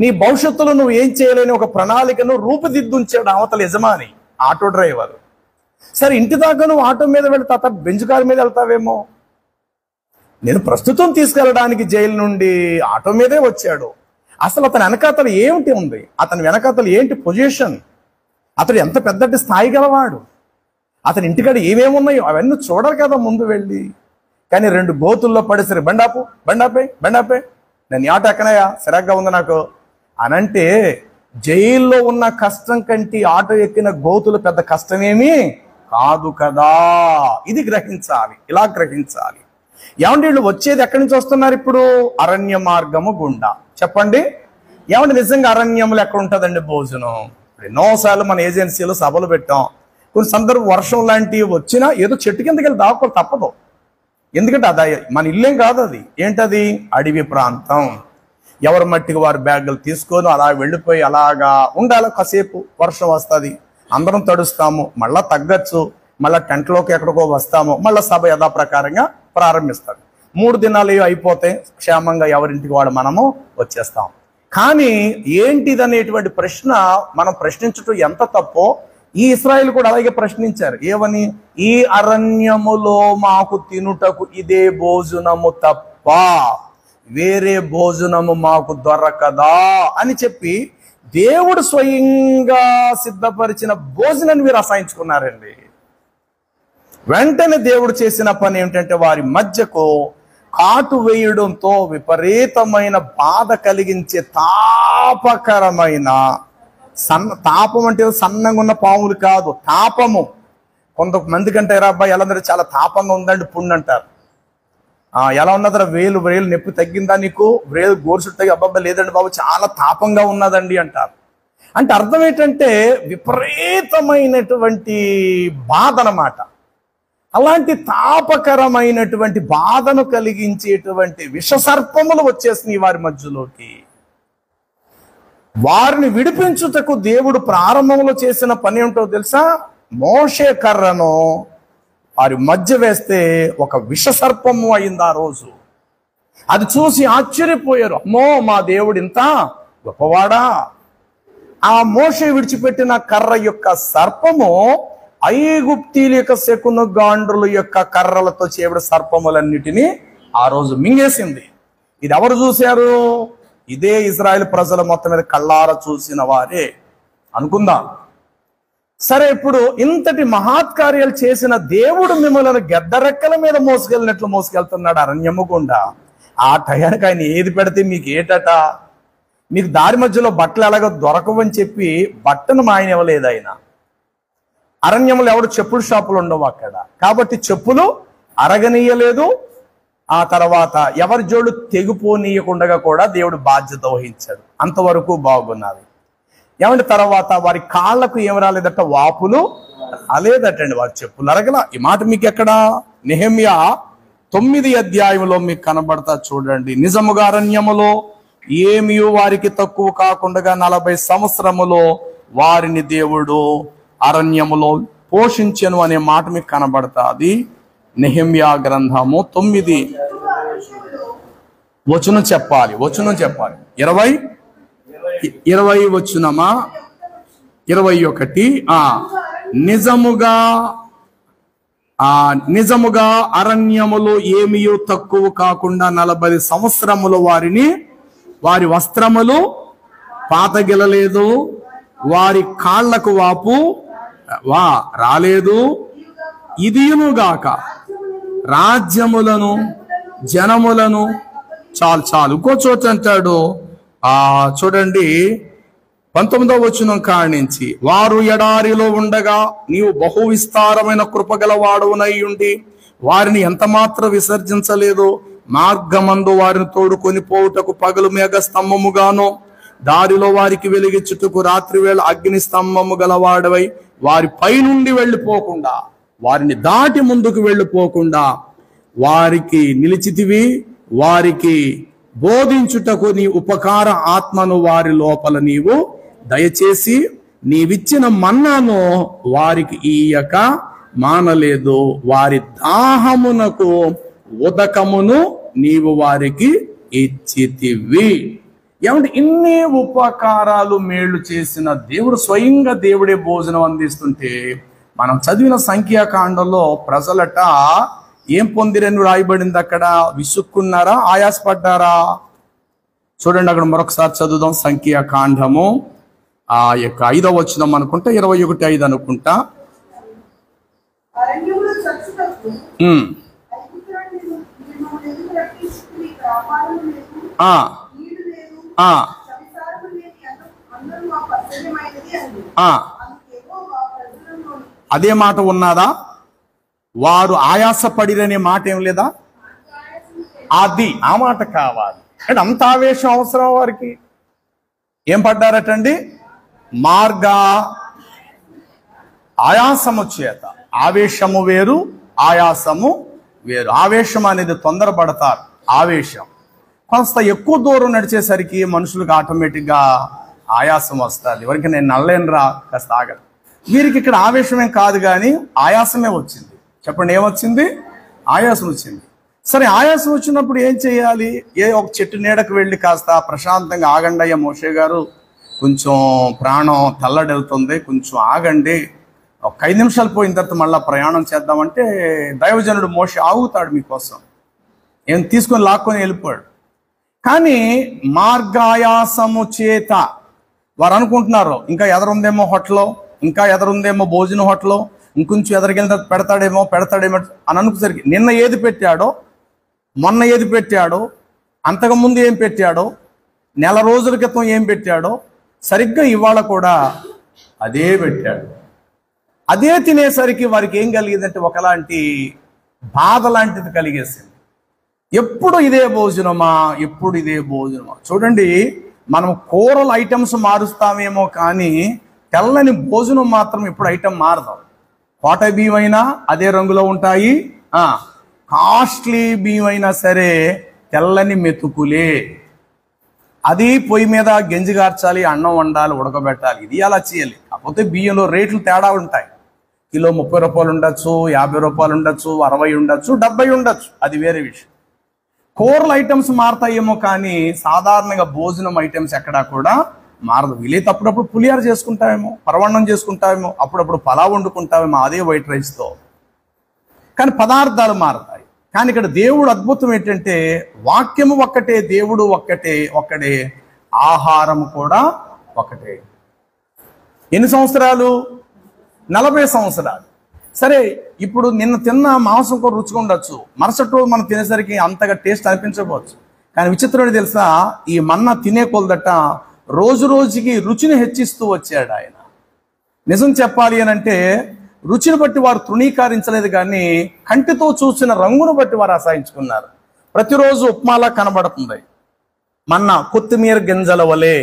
నీ భవిష్యత్తులో నువ్వు ఏం చేయలేని ఒక ప్రణాళికను రూపుదిద్దుంచాడు అవతల యజమాని, ఆటో డ్రైవర్. సరే, ఇంటి దాకా నువ్వు ఆటో మీద వెళ్తా, బెంచ్ కారు మీద వెళ్తావేమో. నేను ప్రస్తుతం తీసుకెళ్ళడానికి జైలు నుండి ఆటో మీదే వచ్చాడు. అసలు అతని వెనకాతలు ఏమిటి ఉంది, అతని వెనకాతలు ఏంటి పొజిషన్, అతడు ఎంత పెద్దటి స్థాయి గలవాడు, అతని ఇంటికాడ ఏమేమున్నాయో అవన్నీ చూడరు కదా ముందు వెళ్ళి. కానీ 2 గోతుల్లో పడేసరి బండాపే నేను ఆటో ఎక్కనయ్యా, సరిగ్గా ఉంది నాకు అనంటే, జైల్లో ఉన్న కష్టం కంటే ఆటో ఎక్కిన గోతులు పెద్ద కష్టమేమీ కాదు కదా. ఇది గ్రహించాలి, ఇలా గ్రహించాలి. ఏమంటే వీళ్ళు వచ్చేది ఎక్కడి నుంచి వస్తున్నారు? ఇప్పుడు అరణ్య మార్గము గుండా. చెప్పండి, ఏమంటే నిజంగా అరణ్యంలో ఎక్కడ ఉంటుందండి భోజనం? ఎన్నోసార్లు మన ఏజెన్సీలో సభలు పెట్టాం. కొన్ని సందర్భం వర్షం లాంటివి వచ్చినా ఏదో చెట్టు కిందకి వెళ్ళి దాక్కోవాలి తప్పదు. ఎందుకంటే అది మన ఇల్లేం కాదు, అది ఏంటది, అడవి ప్రాంతం. ఎవరి మట్టికి వారి బ్యాగులు తీసుకొని అలా వెళ్ళిపోయి అలాగా ఉండాలి. కాసేపు వర్షం వస్తుంది, అందరం తడుస్తాము, మళ్ళా తగ్గచ్చు, మళ్ళీ టెంట్లోకి ఎక్కడికో వస్తాము, మళ్ళీ సభ యథాప్రకారంగా ప్రారంభిస్తాడు. 3 దినాలు అయిపోతే క్షేమంగా ఎవరింటికి వాడు మనము వచ్చేస్తాం. కానీ ఏంటిది అనేటువంటి ప్రశ్న మనం ప్రశ్నించటం ఎంత తప్పో ఈ ఇశ్రాయేలు కూడా అలాగే ప్రశ్నించారు. ఏమని? ఈ అరణ్యములో మాకు తినుటకు ఇదే భోజనము తప్ప వేరే భోజనము మాకు దొరకదా అని చెప్పి దేవుడు స్వయంగా సిద్ధపరిచిన భోజనాన్ని వీరు అసహించుకున్నారండి. వెంటనే దేవుడు చేసిన పని ఏమిటంటే వారి మధ్యకు కాటు వేయడంతో విపరీతమైన బాధ కలిగించే తాపకరమైన తాపం అంటే సన్నంగా ఉన్న పాములు కాదు, తాపము. కొంతమంది కంటే అబ్బాయి ఎలా ఉందంటే చాలా తాపంగా ఉందండి పుండు అంటారు. ఎలా ఉన్నదరా వేలు నొప్పి తగ్గిందా నీకు, వేలు గోరుసుడు తగ్గి, అబ్బాబ్బా లేదండి బాబు చాలా తాపంగా ఉన్నదండి అంటారు. అంటే అర్థం ఏంటంటే విపరీతమైనటువంటి బాధ అన్నమాట. అలాంటి తాపకరమైనటువంటి బాధను కలిగించేటువంటి విషసర్పములు వచ్చేసినాయి వారి మధ్యలోకి. వారిని విడిపించుటకు దేవుడు ప్రారంభంలో చేసిన పని ఏమిటో తెలుసా? మోషే కర్రను వారి మధ్య వేస్తే ఒక విషసర్పము అయింది ఆ రోజు. అది చూసి ఆశ్చర్యపోయారు. అమ్మో, మా దేవుడు ఇంత గొప్పవాడా. ఆ మోషే విడిచిపెట్టిన కర్ర యొక్క సర్పము ఐగుప్తీల యొక్క శకును గాండ్రుల యొక్క కర్రలతో చేయబడిన సర్పములన్నిటినీ ఆ రోజు మింగేసింది. ఇది ఎవరు చూశారు? ఇదే ఇజ్రాయెల్ ప్రజల మొత్తం మీద కళ్ళారా చూసిన వారే అనుకుందాం. సరే, ఇప్పుడు ఇంతటి మహాత్కార్యాలు చేసిన దేవుడు మిమ్మల్ని గెద్దరెక్కల మీద మోసుకెళ్ళినట్లు మోసుకెళ్తున్నాడు అరణ్యము గుండా. ఆ టయానికి ఆయన ఏది పెడితే మీకు ఏటట? మీకు దారి మధ్యలో బట్టలు ఎలాగో దొరకవని చెప్పి బట్టను మాయనివ్వలేదు ఆయన. అరణ్యంలో ఎవడు చెప్పులు షాపులు ఉండవు అక్కడ, కాబట్టి చెప్పులు అరగనీయలేదు. ఆ తర్వాత ఎవరి జోడు తెగిపోనీయకుండా కూడా దేవుడు బాధ్యత వహించాడు. అంతవరకు బాగున్నది. ఏమంటే తర్వాత వారి కాళ్లకు ఏం రాలేదట? వాపులు రాలేదటండి, వారి చెప్పులు అరగల. ఈ మాట మీకు ఎక్కడ? నెహెమ్యా 9 అధ్యాయంలో మీకు కనబడతా చూడండి. నిజముగా అరణ్యములో ఏమీ వారికి తక్కువ కాకుండా 40 సంవత్సరములో వారిని దేవుడు అరణ్యములో పోషించెను అనే మాట మీకు కనబడతా. అది నెహెమ్యా గ్రంథము 9 వచనం చెప్పాలి. 20 వచనమా? 21. నిజముగా అరణ్యములో ఏమీ తక్కువ కాకుండా 40 సంవత్సరములు వారి వస్త్రములు పాతగిలలేదు, వారి కాళ్లకు వాపు రాలేదు. ఇదియునుగాక రాజ్యములను జనములను చాలు. ఇంకో చోట అంటాడు, చూడండి 19వ వచనం కానించి, వారు ఎడారిలో ఉండగా నీవు బహు విస్తారమైన కృపగలవాడవునై ఉండి వారిని ఎంత మాత్రం విసర్జించలేదు. మార్గమందు వారిని తోడుకొని పోవుటకు పగలు మేఘ స్తంభముగాను, దారిలో వారికి వెలిగించుటకు రాత్రి వేళ అగ్ని స్తంభము గలవాడవై వారి పైనుండి వెళ్ళిపోకుండా, వారిని దాటి ముందుకు వెళ్ళిపోకుండా వారికి నిలిచితివి. వారికి బోధించుటకు నీ ఉపకార ఆత్మను వారి లోపల నీవు దయచేసి నీవిచ్చిన మన్నాను వారికి ఇయ్యక మానలేదు. వారి దాహమునకు ఉదకమును నీవు వారికి ఇచ్చితివి. ఏమంటే ఇన్ని ఉపకారాలు మేళ్లు చేసిన దేవుడు స్వయంగా దేవుడే భోజనం అందిస్తుంటే, మనం చదివిన సంఖ్యాకాండంలో ప్రజలట ఏం పొందిరని రాయబడింది అక్కడ? విసుక్కున్నారా? ఆయాసపడ్డారా? చూడండి, అక్కడ మరొకసారి చదువుదాం. సంఖ్యాకాండము 5వ వచనం అనుకుంటా, 21:5 అనుకుంటా. అదే మాట ఉన్నదా? వారు ఆయాసపడిరనే మాట ఏం లేదా? అది ఆ మాట కావాలి. అంటే అంత ఆవేశం అవసరం వారికి. ఏం పడ్డారటండి? మార్గ ఆయాసము చేత. ఆవేశము వేరు, ఆయాసము వేరు. ఆవేశం అనేది తొందరపడతారు. ఆవేశం కొంత ఎక్కువ దూరం నడిచేసరికి మనుషులకు ఆటోమేటిక్గా ఆయాసం వస్తుంది. ఎవరికి నేను నల్లేనురా కాస్త ఆగదు. వీరికి ఇక్కడ ఆవేశమేం కాదు కానీ ఆయాసమే వచ్చింది. చెప్పండి, ఏమొచ్చింది? ఆయాసం వచ్చింది. సరే, ఆయాసం వచ్చినప్పుడు ఏం చేయాలి? ఒక చెట్టు నీడకు వెళ్ళి కాస్త ప్రశాంతంగా ఆగండి అయ్యా మోషే గారు, కొంచెం ప్రాణం తల్లడెళ్తుంది, కొంచెం ఆగండి, ఒక 5 నిమిషాలు పోయిన తర్వాత మళ్ళీ ప్రయాణం చేద్దామంటే దైవజనుడు మోషే ఆగుతాడు మీకోసం. ఏం తీసుకొని లాక్కొని వెళ్ళిపోయాడు. కానీ మార్గాయాసము చేత వారు అనుకుంటున్నారు ఇంకా ఎదరుందేమో హోటల్లో, ఇంకా ఎదరుందేమో భోజనం హోటల్లో, ఇంకొంచెం ఎదరికెళ్ళి పెడతాడేమో అని అనుకుసరికి నిన్న ఏది పెట్టాడో, మొన్న ఏది పెట్టాడో, అంతకుముందు ఏం పెట్టాడో, నెల రోజుల క్రితం ఏం పెట్టాడో, సరిగ్గా ఇవాళ కూడా అదే పెట్టాడు. అదే తినేసరికి వారికి ఏం కలిగిందంటే ఒకలాంటి బాధ లాంటిది కలిగేసింది. ఎప్పుడు ఇదే భోజనమా, ఎప్పుడు ఇదే భోజనమా. చూడండి, మనం కూరల ఐటమ్స్ మారుస్తామేమో కానీ తెల్లని భోజనం మాత్రం ఇప్పుడు ఐటమ్ మారదాం. కోట బియ్యం అయినా అదే రంగులో ఉంటాయి, కాస్ట్లీ బియ్యం అయినా సరే తెల్లని మెతుకులే. అది పొయ్యి మీద గెంజి గార్చాలి, అన్నం వండాలి, ఉడకబెట్టాలి, ఇది అలా చేయాలి. కాకపోతే బియ్యంలో రేట్లు తేడా ఉంటాయి. కిలో 30 రూపాయలు ఉండొచ్చు, 50 రూపాయలు ఉండొచ్చు, 60 ఉండొచ్చు, 70 ఉండొచ్చు, అది వేరే విషయం. కూరల ఐటమ్స్ మారతాయేమో కానీ సాధారణంగా భోజనం ఐటమ్స్ ఎక్కడా కూడా మారదు. వీలైతే అప్పుడప్పుడు పులిహార చేసుకుంటామేమో, పరవన్నం చేసుకుంటామేమో, అప్పుడప్పుడు పలావ్ వండుకుంటామేమో అదే వైట్ రైస్తో. కానీ పదార్థాలు మారతాయి. కానీ ఇక్కడ దేవుడు అద్భుతం ఏంటంటే వాక్యము ఒక్కటే, దేవుడు ఒక్కడే, ఆహారం కూడా ఒకటే. ఎన్ని సంవత్సరాలు? 40 సంవత్సరాలు. సరే, ఇప్పుడు నిన్న తిన్న మాంసం కూడా రుచిగా ఉండొచ్చు, మరుసటి రోజు మనం తినేసరికి అంతగా టేస్ట్ అనిపించకపోవచ్చు. కానీ విచిత్రమని తెలుసా, ఈ మన్నా తినే కొలదట రోజు రోజుకి రుచిని హెచ్చిస్తూ వచ్చాడు ఆయన. నిజం చెప్పాలి అని అంటే రుచిని బట్టి వారు తృణీకరించలేదు, కానీ కంటితో చూసిన రంగును బట్టి వారు అసహించుకున్నారు. ప్రతిరోజు ఉప్మాలా కనబడుతుంది మన్నా, కొత్తిమీర గింజల వలె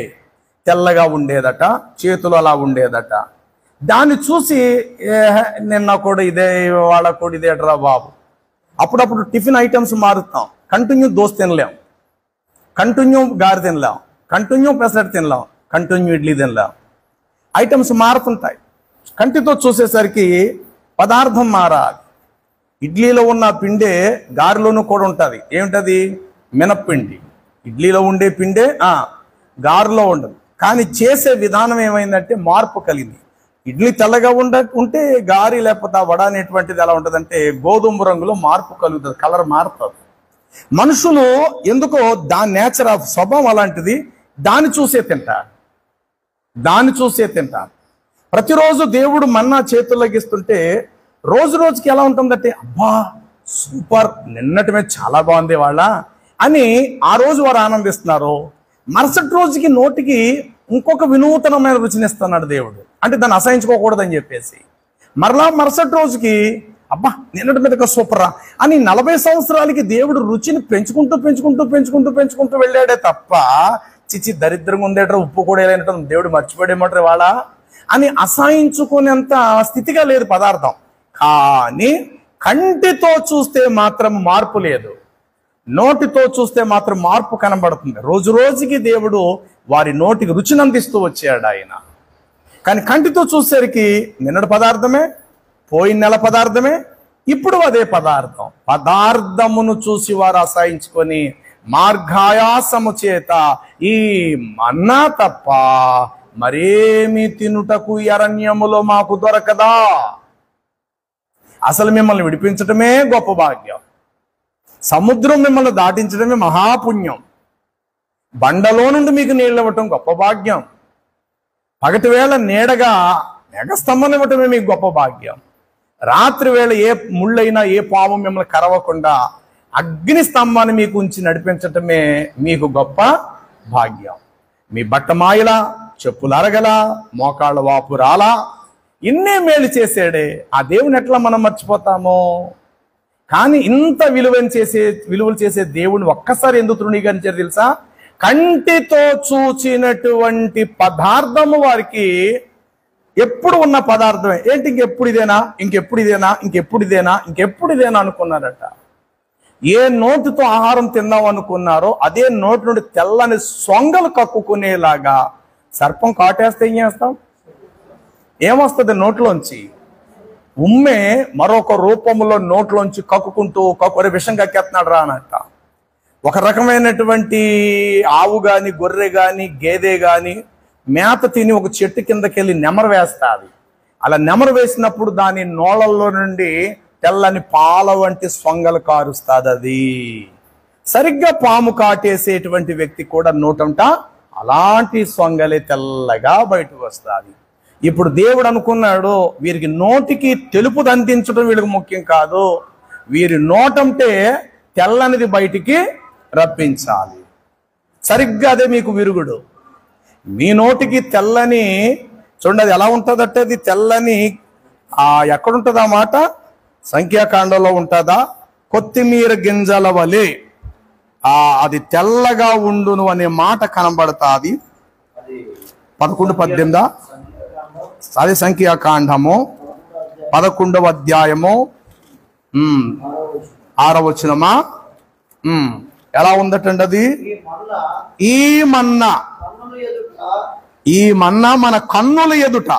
తెల్లగా ఉండేదట, చేతులు అలా ఉండేదట. దాన్ని చూసి నిన్న కూడా ఇదే, వాళ్ళ కూడా ఇదే డ్రా బాబు. అప్పుడప్పుడు టిఫిన్ ఐటమ్స్ మారుతాం, కంటిన్యూ దోశ తినలేం, కంటిన్యూ గారి తినలేం, కంటిన్యూ పెసరట్టు తినలేం, కంటిన్యూ ఇడ్లీ తినలేం. ఐటమ్స్ మారుతుంటాయి. కంటితో చూసేసరికి పదార్థం మారాలి. ఇడ్లీలో ఉన్న పిండే గారెలోనూ కూడా ఉంటుంది. ఏమిటది? మినప్పిండి. ఇడ్లీలో ఉండే పిండే గారెలో ఉండదు. కానీ చేసే విధానం ఏమైందంటే మార్పు కలిగింది. ఇడ్లీ తెల్లగా ఉంటే గారి లేకపోతే వడ అనేటువంటిది ఎలా ఉంటుందంటే గోధుమ రంగులో మార్పు కలుగుతుంది, కలర్ మారుతుంది. మనుషులు ఎందుకో దాని నేచర్ ఆఫ్ స్వభావం అలాంటిది, దాన్ని చూసే తింటారు. ప్రతిరోజు దేవుడు మన్నా చేతుల్లోకి ఇస్తుంటే రోజు రోజుకి ఎలా ఉంటుందంటే అబ్బా సూపర్, నిన్నటి మీద చాలా బాగుంది వాళ్ళ అని ఆ రోజు వారు ఆనందిస్తున్నారు. మరుసటి రోజుకి నోటికి ఇంకొక వినూతనమైన రుచినిస్తున్నాడు దేవుడు. అంటే దాన్ని అసహించుకోకూడదని చెప్పేసి మరలా మరుసటి రోజుకి అబ్బా నిన్నటి మీద సూపరా అని 40 సంవత్సరాలకి దేవుడు రుచిని పెంచుకుంటూ వెళ్ళాడే తప్ప చిచి దరిద్రంగా ఉందేట, ఉప్పు కూడా లేనట, దేవుడు మర్చిపోయేమట వాళ్ళ అని అసహించుకునేంత స్థితిగా లేదు పదార్థం. కానీ కంటితో చూస్తే మాత్రం మార్పు లేదు, నోటితో చూస్తే మాత్రం మార్పు కనబడుతుంది. రోజు రోజుకి దేవుడు వారి నోటికి రుచిని అందిస్తూ వచ్చాడు ఆయన. కానీ కంటితో చూసేసరికి నిన్నటి పదార్థమే, పోయిన నెల పదార్థమే, ఇప్పుడు అదే పదార్థమును చూసి వారు అసహించుకొని మార్గాయాసము చేత ఈ మన్నా తప్ప మరేమి తినుటకు అరణ్యములో మాకు దొరకదా. అసలు మిమ్మల్ని విడిపించటమే గొప్ప భాగ్యం, సముద్రం మిమ్మల్ని దాటించడమే మహాపుణ్యం, బండలో నుండి మీకు నీళ్ళు ఇవ్వటం గొప్ప భాగ్యం, పగటి వేళ నీడగా మేఘస్తంభం ఇవ్వటమే మీకు గొప్ప భాగ్యం, రాత్రి వేళ ఏ ముళ్ళైనా ఏ పాము మిమ్మల్ని కరవకుండా అగ్ని స్తంభాన్ని మీకు ఉంచి నడిపించటమే మీకు గొప్ప భాగ్యం. మీ బట్ట మాయలా, చెప్పులు అరగలా, మోకాళ్ళ వాపు రాలా, ఇన్నే మేలు చేసాడే. ఆ దేవుని ఎట్లా మనం మర్చిపోతామో. కానీ ఇంత విలువలు చేసే దేవుని ఒక్కసారి ఎందుకు తృణీకరించారు తెలుసా? కంటితో చూచినటువంటి పదార్థము వారికి ఎప్పుడు ఉన్న పదార్థమే. ఏంటి ఇంకెప్పుడు ఇదేనా అనుకున్నారట. ఏ నోటితో ఆహారం తిందాం అనుకున్నారో అదే నోటి నుండి తెల్లని సొంగలు కక్కుకునేలాగా సర్పం కాటేస్తే ఏం చేస్తాం? ఏమొస్తుంది నోట్లోంచి? ఉమ్మే మరొక రూపంలో నోట్లోంచి కక్కుకుంటూ విషం కక్కేస్తున్నాడు రా అన్నట్ట. ఒక రకమైనటువంటి ఆవు గాని, గొర్రె గాని, గేదె గాని మేత తిని ఒక చెట్టు కిందకెళ్ళి నెమరు వేస్తుంది. అలా నెమరు వేసినప్పుడు దాని నోళ్ళల్లో నుండి తెల్లని పాల వంటి సొంగలు కారుస్తుంది. అది సరిగ్గా పాము కాటేసేటువంటి వ్యక్తి కూడా నోటంట అలాంటి సొంగలే తెల్లగా బయటకు వస్తుంది. ఇప్పుడు దేవుడు అనుకున్నాడు, వీరికి నోటికి తెలుపు అందించడం వీళ్ళకి ముఖ్యం కాదు, వీరి నోటంటే తెల్లనిది బయటికి రప్పించాలి. సరిగ్గా అదే మీకు విరుగుడు. మీ నోటికి తెల్లని, చూడండి అది ఎలా ఉంటుందంటే, అది తెల్లని ఎక్కడుంటుంది ఆ మాట? సంఖ్యాకాండంలో ఉంటుందా? కొత్తిమీర గింజల వలె అది తెల్లగా ఉండును అనే మాట కనబడతాది. 11-18 అది సంఖ్యాకాండము 11వ అధ్యాయము 6వ వచనమా? ఎలా ఉందటండి అది? ఈ మన్నా మన కన్నుల ఎదుట,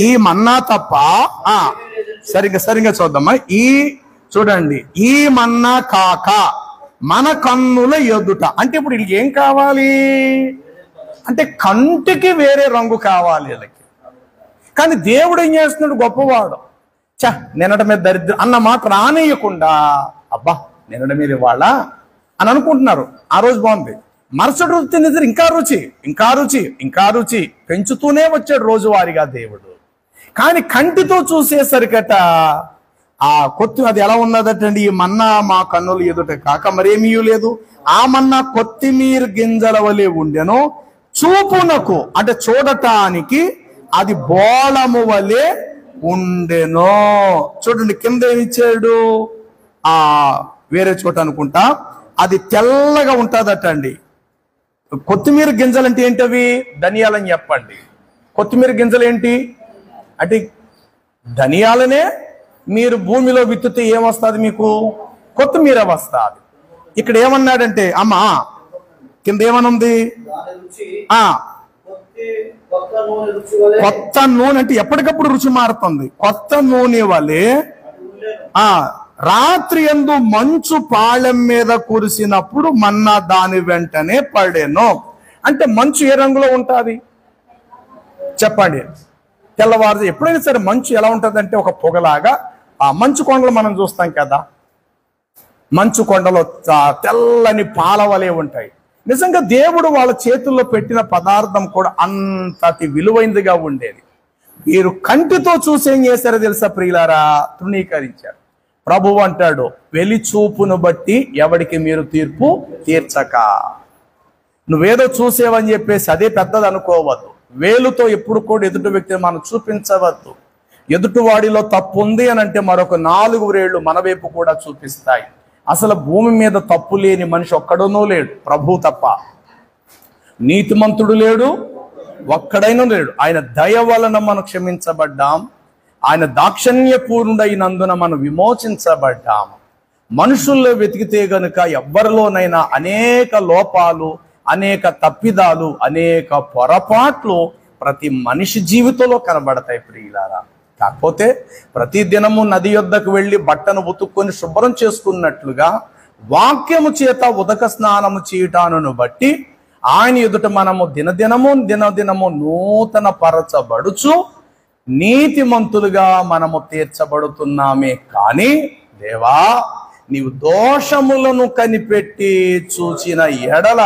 ఈ మన్నా తప్ప సరిగ్గా చూద్దామా. చూడండి, ఈ మన్నా కాక మన కన్నుల ఎదుట అంటే ఇప్పుడు వీళ్ళకి ఏం కావాలి అంటే కంటికి వేరే రంగు కావాలి వీళ్ళకి. కానీ దేవుడు ఏం చేస్తున్నాడు? గొప్పవాడు. నిన్నటి మీద దరిద్రం అన్న మాట రానియకుండా, అబ్బా నిన్నటి మీద ఇవాళ అని అనుకుంటున్నారు. ఆ రోజు బాగుంది, మరుసటి రోజు తినేది ఇంకా రుచి, ఇంకా రుచి, ఇంకా రుచి పెంచుతూనే వచ్చాడు రోజువారీగా దేవుడు. కానీ కంటితో చూసేసరికట అది ఎలా ఉన్నదటండి? ఈ మన్నా మా కన్నులు ఎదుట కాక మరేమీ లేదు, ఆ మన్నా కొత్తిమీర గింజల వలె ఉండెను, చూపునకు అంటే చూడటానికి అది బోళము వలె ఉండెను. చూడండి కింద ఏమిచ్చాడు? వేరే చోట అనుకుంటా అది తెల్లగా ఉంటుందట అండి. కొత్తిమీర గింజలు అంటే ఏంటవి? ధనియాలని చెప్పండి. కొత్తిమీర గింజలు ఏంటి అంటే ధనియాలనే మీరు భూమిలో విత్తుతే ఏమొస్తుంది? మీకు కొత్తిమీర వస్తుంది. ఇక్కడ ఏమన్నాడంటే, అమ్మా కింద ఏమనుంది? కొత్త నూనె అంటే ఎప్పటికప్పుడు రుచి మారుతుంది. కొత్త నూనె వలె రాత్రి యందు మంచు పాళెం మీద కురిసినప్పుడు మన్నా దాని వెంటనే పడెను. అంటే మంచు ఏ రంగులో ఉంటుంది చెప్పండి? తెల్లవారు ఎప్పుడైనా సరే మంచు ఎలా ఉంటుంది అంటే ఒక పొగలాగా. మంచు కొండలు మనం చూస్తాం కదా, మంచు కొండలో తెల్లని పాలవలే ఉంటాయి. నిజంగా దేవుడు వాళ్ళ చేతుల్లో పెట్టిన పదార్థం కూడా అంతటి విలువైనదిగా ఉండేది. వీరు కంటితో చూసి ఏం చేశారో తెలుసా ప్రియులారా? తృణీకరించారు. ప్రభువు అంటాడు, వెలి చూపును బట్టి ఎవడికి మీరు తీర్పు తీర్చక. నువ్వేదో చూసేవని చెప్పేసి అదే పెద్దది అనుకోవద్దు. వేలుతో ఎప్పుడు కూడా ఎదుటి వ్యక్తిని మనం చూపించవద్దు. ఎదుటివాడిలో తప్పు ఉంది అని అంటే మరొక 4 వేళ్లు మన వైపు కూడా చూపిస్తాయి. అసలు భూమి మీద తప్పు లేని మనిషి ఒక్కడనూ లేడు, ప్రభు తప్ప. నీతిమంతుడు లేడు, ఒక్కడైనా లేడు. ఆయన దయ వలన మనం క్షమించబడ్డాం, ఆయన దాక్షణ్యపూర్ణుడైనందున మనం విమోచించబడ్డాం. మనుషుల్లో వెతికితే గనుక ఎవ్వరిలోనైనా అనేక లోపాలు, అనేక తప్పిదాలు, అనేక పొరపాట్లు ప్రతి మనిషి జీవితంలో కనబడతాయి ప్రియులారా. కాకపోతే ప్రతి దినము నది యొద్దకు వెళ్ళి బట్టను ఉతుక్కొని శుభ్రం చేసుకున్నట్లుగా వాక్యము చేత ఉదక స్నానము చేయటాను బట్టి ఆయన ఎదుట మనము దినదినము నూతన పరచబడుచు నీతిమంతులుగా మనము తీర్చబడుతున్నామే. కానీ దేవా, నీవు దోషములను కనిపెట్టి చూచిన ఎడల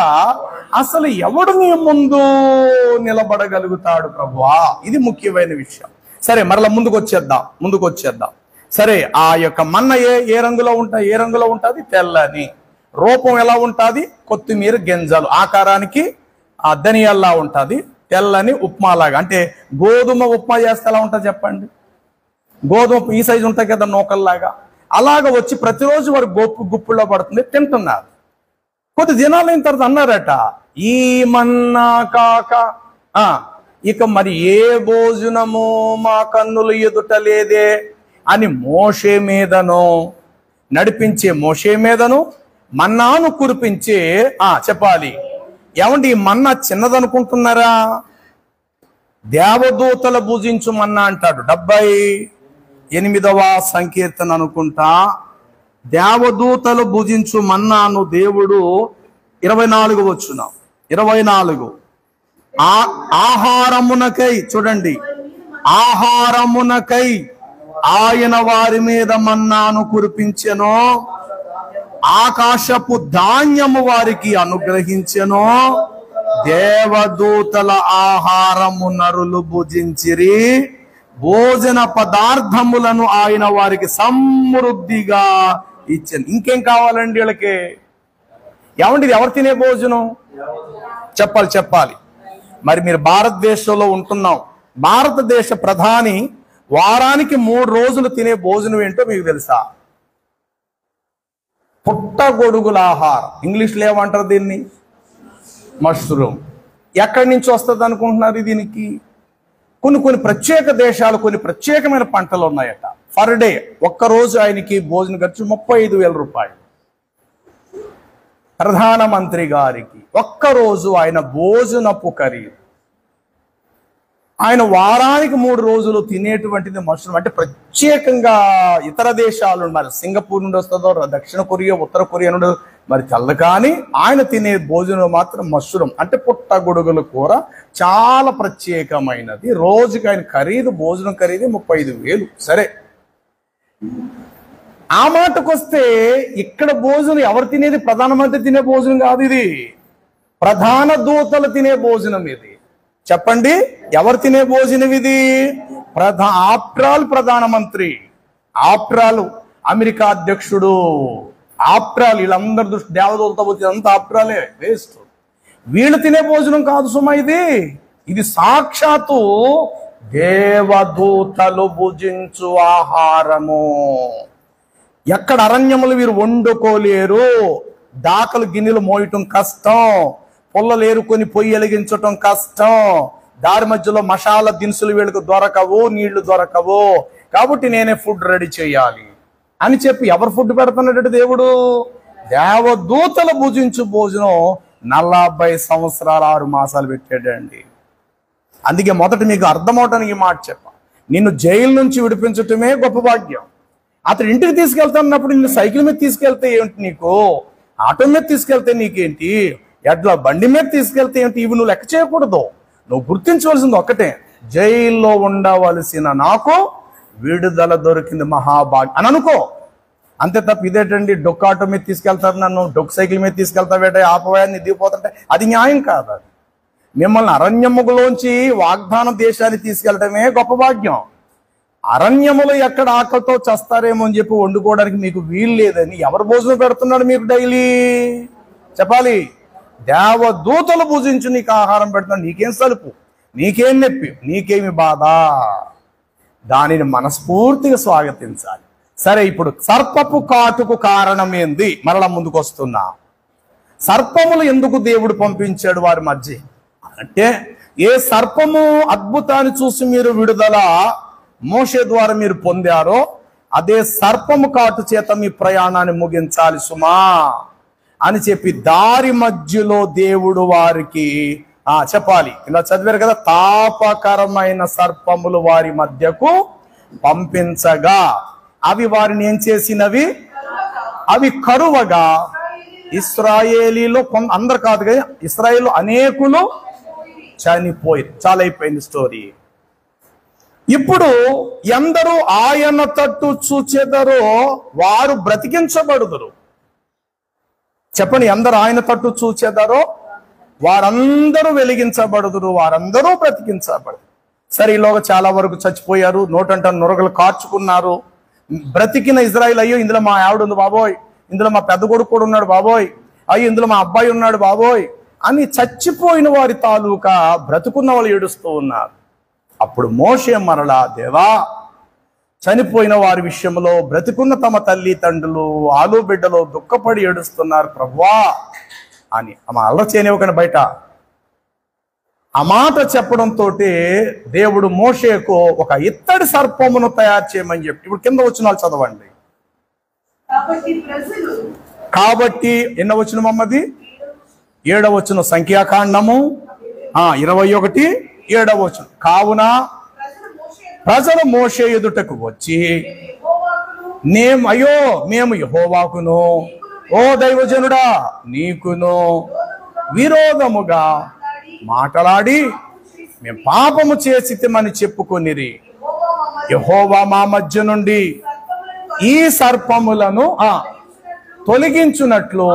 అసలు ఎవడు నీ ముందు నిలబడగలుగుతాడు ప్రభువా? ఇది ముఖ్యమైన విషయం. సరే, మరలా ముందుకు వచ్చేద్దాం. సరే, ఆ యొక్క మన్న ఏ రంగులో ఉంటుంది? తెల్లని. రూపం ఎలా ఉంటుంది? కొత్తిమీర గింజలు ఆకారానికి ధనియాల్లా ఉంటుంది. తెల్లని ఉప్మాలాగా, అంటే గోధుమ ఉప్మా చేస్తే ఎలా ఉంటుంది చెప్పండి? గోధుమ ఈ సైజు ఉంటాయి కదా నూకల్లాగా. అలాగ వచ్చి ప్రతిరోజు వారు గుప్పుల్లో పడుతుంది, తింటున్నారు. కొద్ది దినాలైన తర్వాత అన్నారట, ఈ మన్నా కాక ఇక మరి ఏ భోజనము మా కన్నుల ఎదుట లేదే అని మోషే మీదను నడిపించే మోషే మీదను మన్నాను కురిపించే చెప్పాలి. ఏమండి, ఈ మన్నా చిన్నదనుకుంటున్నారా? దేవదూతల భుజించు మన్నా అంటాడు. 78వ సంకీర్తన అనుకుంటా. దేవదూతలు భుజించు మన్నాను దేవుడు 24 వచ్చున 24 ఆహారమునకై, చూడండి, ఆహారమునకై ఆయన వారి మీద మన్నాను కురిపించెను. ఆకాశపు ధాన్యము వారికి అనుగ్రహించెను, దేవదూతల ఆహారము నరులు భుజించిరి, భోజన పదార్థములను ఆయన వారికి సమృద్ధిగా ఇచ్చాను. ఇంకేం కావాలండి వీళ్ళకి? ఏమండి ఇది ఎవరు తినే భోజనం? చెప్పాలి. మరి మీరు భారతదేశంలో ఉంటున్నాం. భారతదేశ ప్రధాని వారానికి 3 రోజులు తినే భోజనం ఏంటో మీకు తెలుసా? పుట్టగొడుగుల ఆహారం. ఇంగ్లీష్లో ఏమంటారు దీన్ని? మష్రూమ్. ఎక్కడి నుంచి వస్తుంది అనుకుంటున్నారు దీనికి? కొన్ని ప్రత్యేక దేశాలు కొన్ని ప్రత్యేకమైన పంటలు ఉన్నాయట. పర్ డే ఒక్కరోజు ఆయనకి భోజన ఖర్చు 35,000 రూపాయలు. ప్రధానమంత్రి గారికి ఒక్కరోజు ఆయన భోజనపు ఖరీదు. ఆయన వారానికి 3 రోజులు తినేటువంటిది మష్రూమ్. అంటే ప్రత్యేకంగా ఇతర దేశాలు మరి సింగపూర్ నుండి వస్తుందో, దక్షిణ కొరియా, ఉత్తర కొరియా నుండి మరి తెల్ల, కానీ ఆయన తినే భోజనం మాత్రం మష్రూమ్. అంటే పుట్టగొడుగుల కూర చాలా ప్రత్యేకమైనది. రోజుకి ఆయన ఖరీదు, భోజనం ఖరీదు 35,000. సరే, ఆ మాటకు వస్తే ఇక్కడ భోజనం ఎవరు తినేది? ప్రధానమంత్రి తినే భోజనం కాదు ఇది, ప్రధాన దూతలు తినే భోజనం ఇది. చెప్పండి, ఎవరు తినే భోజనం ఇది? ఆఫ్టర్ ప్రధానమంత్రి, ఆఫ్టర్ అమెరికా అధ్యక్షుడు, ఆఫ్టర్ వీళ్ళందరి దృష్టి దేవదూతలతో పోతే అంతా ఆఫ్టరాలే, వేస్ట్. వీళ్ళు తినే భోజనం కాదు సుమా ఇది సాక్షాత్తు దేవదూతలు భుజించు ఆహారము. ఎక్కడ అరణ్యములు వీరు వండుకోలేరు, దాకలు గిన్నెలు మోయటం కష్టం, పొల్లలు ఏరుకొని పొయ్యి వెలిగించటం కష్టం, దారి మధ్యలో మసాలా దినుసులు వీళ్ళకు దొరకవు, నీళ్లు దొరకవు, కాబట్టి నేనే ఫుడ్ రెడీ చేయాలి అని చెప్పి ఎవరు ఫుడ్ పెడుతున్నాడు? దేవుడు. దేవదూతలు భుజించు భోజనం 40 సంవత్సరాలు 6 మాసాలు పెట్టాడండి. అందుకే మొదట మీకు అర్థమవటానికి మాట చెప్పా, నిన్ను జైలు నుంచి విడిపించటమే గొప్ప భాగ్యం. అతను ఇంటికి తీసుకెళ్తాన్నప్పుడు నిన్ను సైకిల్ మీద తీసుకెళ్తే ఏంటి నీకు, ఆటో మీద తీసుకెళ్తే నీకేంటి, ఎడ్ల బండి మీద తీసుకెళ్తే ఏంటి, ఇవి నువ్వు లెక్క చేయకూడదు. నువ్వు గుర్తించవలసింది ఒక్కటే, జైల్లో ఉండవలసిన నాకు విడుదల దొరికింది మహాభాగ్యం అని అనుకో. అంతే తప్ప ఇదేటండి డొక్కు ఆటో మీద తీసుకెళ్తారు, నన్ను డొక్కు సైకిల్ మీద తీసుకెళ్తావేట, ఆపవాయాన్ని దిగిపోతుంటే అది న్యాయం కాదు. అది మిమ్మల్ని అరణ్యములోంచి వాగ్దాన దేశాన్ని తీసుకెళ్లటమే గొప్ప భాగ్యం. అరణ్యములో ఎక్కడ ఆకలితో చస్తారేమో అని చెప్పి వండుకోవడానికి మీకు వీలు లేదని ఎవరు భోజనం పెడుతున్నాడు మీకు డైలీ? చెప్పాలి. దేవదూతలు భుజించు నీకు ఆహారం పెడుతున్నాడు. నీకేం సలుపు, నీకేం నొప్పి, నీకేమి బాధ, దానిని మనస్ఫూర్తిగా స్వాగతించాలి. సరే, ఇప్పుడు సర్పపు కాటుకు కారణం ఏంది? మరలా ముందుకు వస్తున్నా. సర్పములు ఎందుకు దేవుడు పంపించాడు వారి మధ్య అంటే, ఏ సర్పము అద్భుతాన్ని చూసి మీరు విడుదల మోషే ద్వారా మీరు పొందారో, అదే సర్పము కాటు చేత మీ ప్రయాణాన్ని ముగించాలి సుమా అని చెప్పి దారి మధ్యలో దేవుడు వారికి చెప్పాలి. ఇలా చదివారు కదా, తాపకరమైన సర్పములు వారి మధ్యకు పంపించగా అవి వారిని ఏం చేసినవి? అవి కరువగా ఇశ్రాయేలీలో అందరు కాదు కదా, ఇశ్రాయేలు అనేకులు చనిపోయి చాలా అయిపోయింది స్టోరీ. ఇప్పుడు ఎందరూ ఆయన తట్టు చూచెదరో వారు బ్రతికించబడుదురు. చెప్పండి, ఎందరు ఆయన తట్టు చూచెదరో వారందరూ వెలిగించబడుదురు, వారందరూ బ్రతికించబడు. సరే, ఈలోగా చాలా వరకు చచ్చిపోయారు, నోటంట నొరగలు కార్చుకున్నారు. బ్రతికిన ఇజ్రాయిల్, అయ్యో ఇందులో మా ఆవిడ ఉంది బాబోయ్, ఇందులో మా పెద్ద కొడుకు కూడా ఉన్నాడు బాబోయ్, అయ్యో ఇందులో మా అబ్బాయి ఉన్నాడు బాబోయ్ అని చచ్చిపోయిన వారి తాలూకా బ్రతుకున్న వాళ్ళు ఏడుస్తూ ఉన్నారు. అప్పుడు మోషే మరలా, దేవా, చనిపోయిన వారి విషయంలో బ్రతికున్న తమ తల్లి తండ్రులు ఆలు బిడ్డలు దుఃఖపడి ఏడుస్తున్నారు ప్రభువా అని అల్ల చేయనివ్వకండి బయట. ఆ మాట చెప్పడంతో దేవుడు మోషేకు ఒక ఇత్తడి సర్పమును తయారు చేయమని చెప్పి, ఇప్పుడు కింద వచనాలు చదవండి. కాబట్టి ఎన్న వచనం అమ్మది? 7వ వచనం, సంఖ్యాకాండము 21:7వ వచనం. కావున ప్రజలు మోషే ఎదుటకు వచ్చి, మేము యెహోవాకును ఓ దైవజనుడా నీకును విరోధముగా మాట్లాడి మేము పాపము చేసిమని చెప్పుకొనిరి. యెహోవా మా మధ్య నుండి ఈ సర్పములను తొలగించునట్లు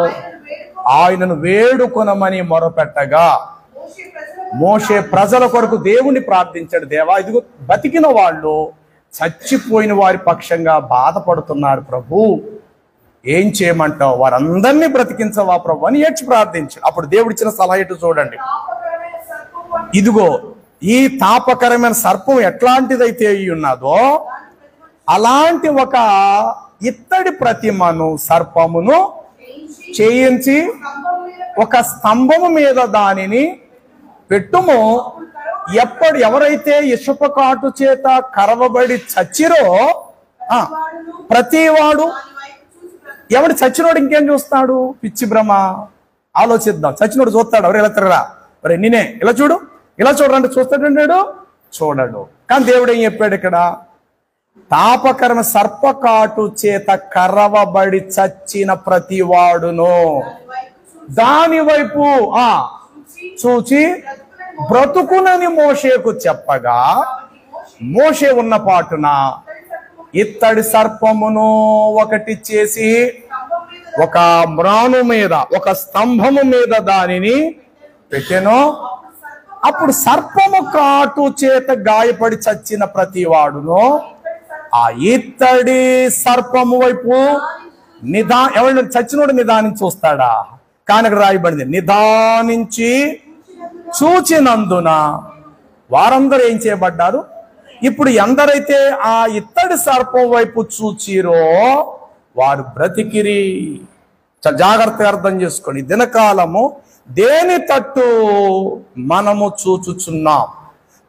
ఆయనను వేడుకొనమని మొరపెట్టగా మోషే ప్రజల కొరకు దేవుని ప్రార్థించాడు. దేవా, ఇదిగో బతికిన వాళ్ళు చచ్చిపోయిన వారి పక్షంగా బాధపడుతున్నారు ప్రభు, ఏం చేయమంటావు, వారందరినీ బ్రతికించవా ప్రభు అని ఏడ్చి ప్రార్థించాడు. అప్పుడు దేవుడు ఇచ్చిన సలహా ఇటు చూడండి. ఇదిగో ఈ తాపకరమైన సర్పం ఎట్లాంటిదైతే ఉన్నదో అలాంటి ఒక ఇత్తడి ప్రతిమను, సర్పమును చేయించి ఒక స్తంభము మీద దానిని పెట్టుము. ఎవరైతే ఇసుక కాటు చేత కరవబడి చచ్చిరో ప్రతివాడు, ఎవడు చచ్చినోడు ఇంకేం చూస్తాడు? పిచ్చి భ్రమ. ఆలోచిద్దాం. చచ్చినోడు చూస్తాడు, ఎవరు ఇలా తిరగరా, ఒరే నేనే ఇలా చూడు, ఇలా చూడరంటే చూస్తాడు, చూడడు. కానీ దేవుడు ఏం చెప్పాడు ఇక్కడ? తాపకరమ సర్పకాటు చేత కర్రవబడి చచ్చిన ప్రతివాడును దాని వైపు చూచి బ్రతుకునని మోషేకు చెప్పగా, మోషే ఉన్న పాటున ఇత్తడి సర్పమును ఒకటి చేసి ఒక మ్రాను మీద, ఒక స్తంభము మీద దానిని పెట్టెను. అప్పుడు సర్పము కాటు చేత గాయపడి చచ్చిన ప్రతివాడును ఆ ఇత్తడి సర్పము వైపు ఎవరైనా చచ్చినోడు నిదానించి చూస్తాడా? కానీ అక్కడ రాయబడింది నిదానించి చూచినందున వారందరూ ఏం చేయబడ్డారు? ఇప్పుడు ఎందరైతే ఆ ఇత్తడి సర్పం వైపు చూచిరో వారు బ్రతికిరి. జాగ్రత్తగా అర్థం చేసుకోండి. దినకాలము దేని తట్టు మనము చూచుచున్నాం?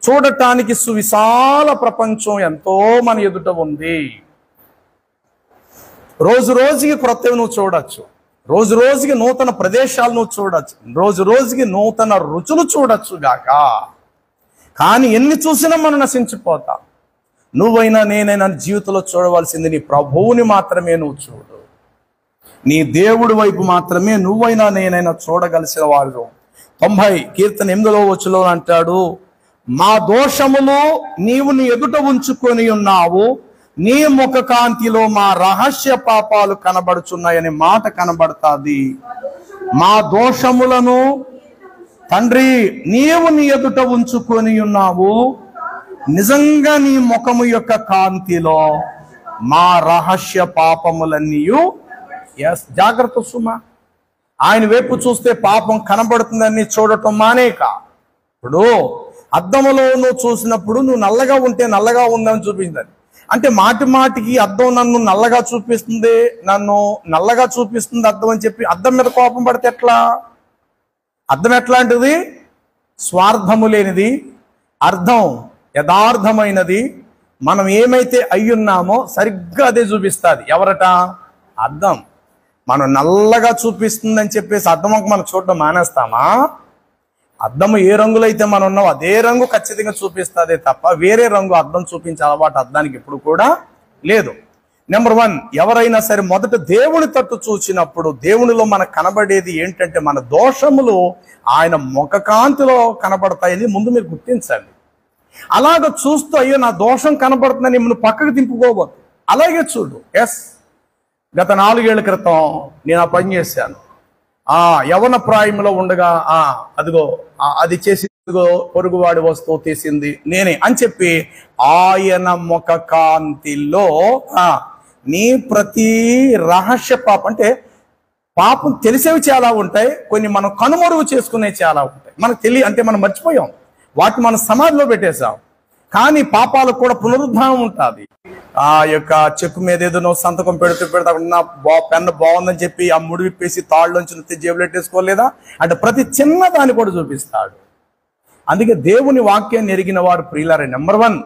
చూడటానికి సువిశాల ప్రపంచం ఎంతో మన ఎదుట ఉంది. రోజు రోజుకి క్రొత్తవి నువ్వు చూడొచ్చు, రోజు రోజుకి నూతన ప్రదేశాలు నువ్వు చూడొచ్చు, రోజు రోజుకి నూతన రుచులు చూడొచ్చు గాక. కానీ ఎన్ని చూసినా మనం నశించిపోతాం. నువ్వైనా నేనైనా జీవితంలో చూడవలసింది నీ ప్రభువుని మాత్రమే నువ్వు చూడు. నీ దేవుడి వైపు మాత్రమే నువ్వైనా నేనైనా చూడగలిసిన వారు. 90 కీర్తన 8వ వచనంలో అంటాడు, మా దోషములు నీవు నీ ఎదుట ఉంచుకొని ఉన్నావు, నీ ముఖ కాంతిలో మా రహస్య పాపాలు కనబడుచున్నాయని మాట కనబడతాది. మా దోషములను తండ్రి నీవు నీ ఎదుట ఉంచుకొని ఉన్నావు, నిజంగా నీ ముఖము యొక్క కాంతిలో మా రహస్య పాపములన్నీ. జాగ్రత్త సుమా. ఆయన వైపు చూస్తే పాపం కనబడుతుందని చూడటం మానేక. ఇప్పుడు అద్దములో నువ్వు చూసినప్పుడు నువ్వు నల్లగా ఉంటే నల్లగా ఉందని చూపించింది. అంటే మాటి మాటికి అద్దం నన్ను నల్లగా చూపిస్తుంది, నన్ను నల్లగా చూపిస్తుంది అద్దం అని చెప్పి అద్దం మీద కోపం పడితే ఎట్లా? అద్దం ఎట్లాంటిది? స్వార్థము లేనిది, అర్థం యథార్థమైనది. మనం ఏమైతే అయ్యున్నామో సరిగ్గా అదే చూపిస్తుంది. ఎవరట? అద్దం. మనం నల్లగా చూపిస్తుందని చెప్పేసి అద్దం మనం చూడడం మానేస్తామా? అద్దము ఏ రంగులో అయితే మనం ఉన్నాం అదే రంగు ఖచ్చితంగా చూపిస్తుంది తప్ప వేరే రంగు అద్దం చూపించే అలవాటు అద్దానికి ఎప్పుడు కూడా లేదు. నెంబర్ 1, ఎవరైనా సరే మొదట దేవుని తట్టు చూసినప్పుడు దేవునిలో మనకు కనబడేది ఏంటంటే మన దోషములు ఆయన ముఖకాంతిలో కనబడతాయని ముందు మీరు గుర్తించండి. అలాగ చూస్తూ అయ్యో నా దోషం కనబడుతుందని నువ్వు పక్కకు దింపుకోవద్దు, అలాగే చూడు. గత 4 ఏళ్ల క్రితం నేను ఆ పని చేశాను. యవన ప్రాయంలో ఉండగా అదిగో అది చేసి పొరుగువాడి వస్తువు తీసింది నేనే అని చెప్పి ఆయన ముఖ కాంతిలో నీ ప్రతి రహస్య పాపం, అంటే పాపం తెలిసేవి చాలా ఉంటాయి, కొన్ని మనం కనుమరుగు చేసుకునేవి చాలా ఉంటాయి. మనకు అంటే మనం మర్చిపోయాం, వాటిని మనం సమాధిలో పెట్టేశాం. కానీ పాపాలకు కూడా పునరుద్ధానం ఉంటుంది. ఆ యొక్క చెక్కు మీద ఏదో సంతకం పెడుతూ నా పెన్ను బాగుందని చెప్పి ఆ ముడి విప్పేసి తాళ్ళలోంచి జేబులు పెట్టేసుకోలేదా అంటే ప్రతి చిన్న దాన్ని కూడా చూపిస్తాడు. అందుకే దేవుని వాక్యాన్ని ఎరిగిన వారు ప్రియులారే, నెంబర్ 1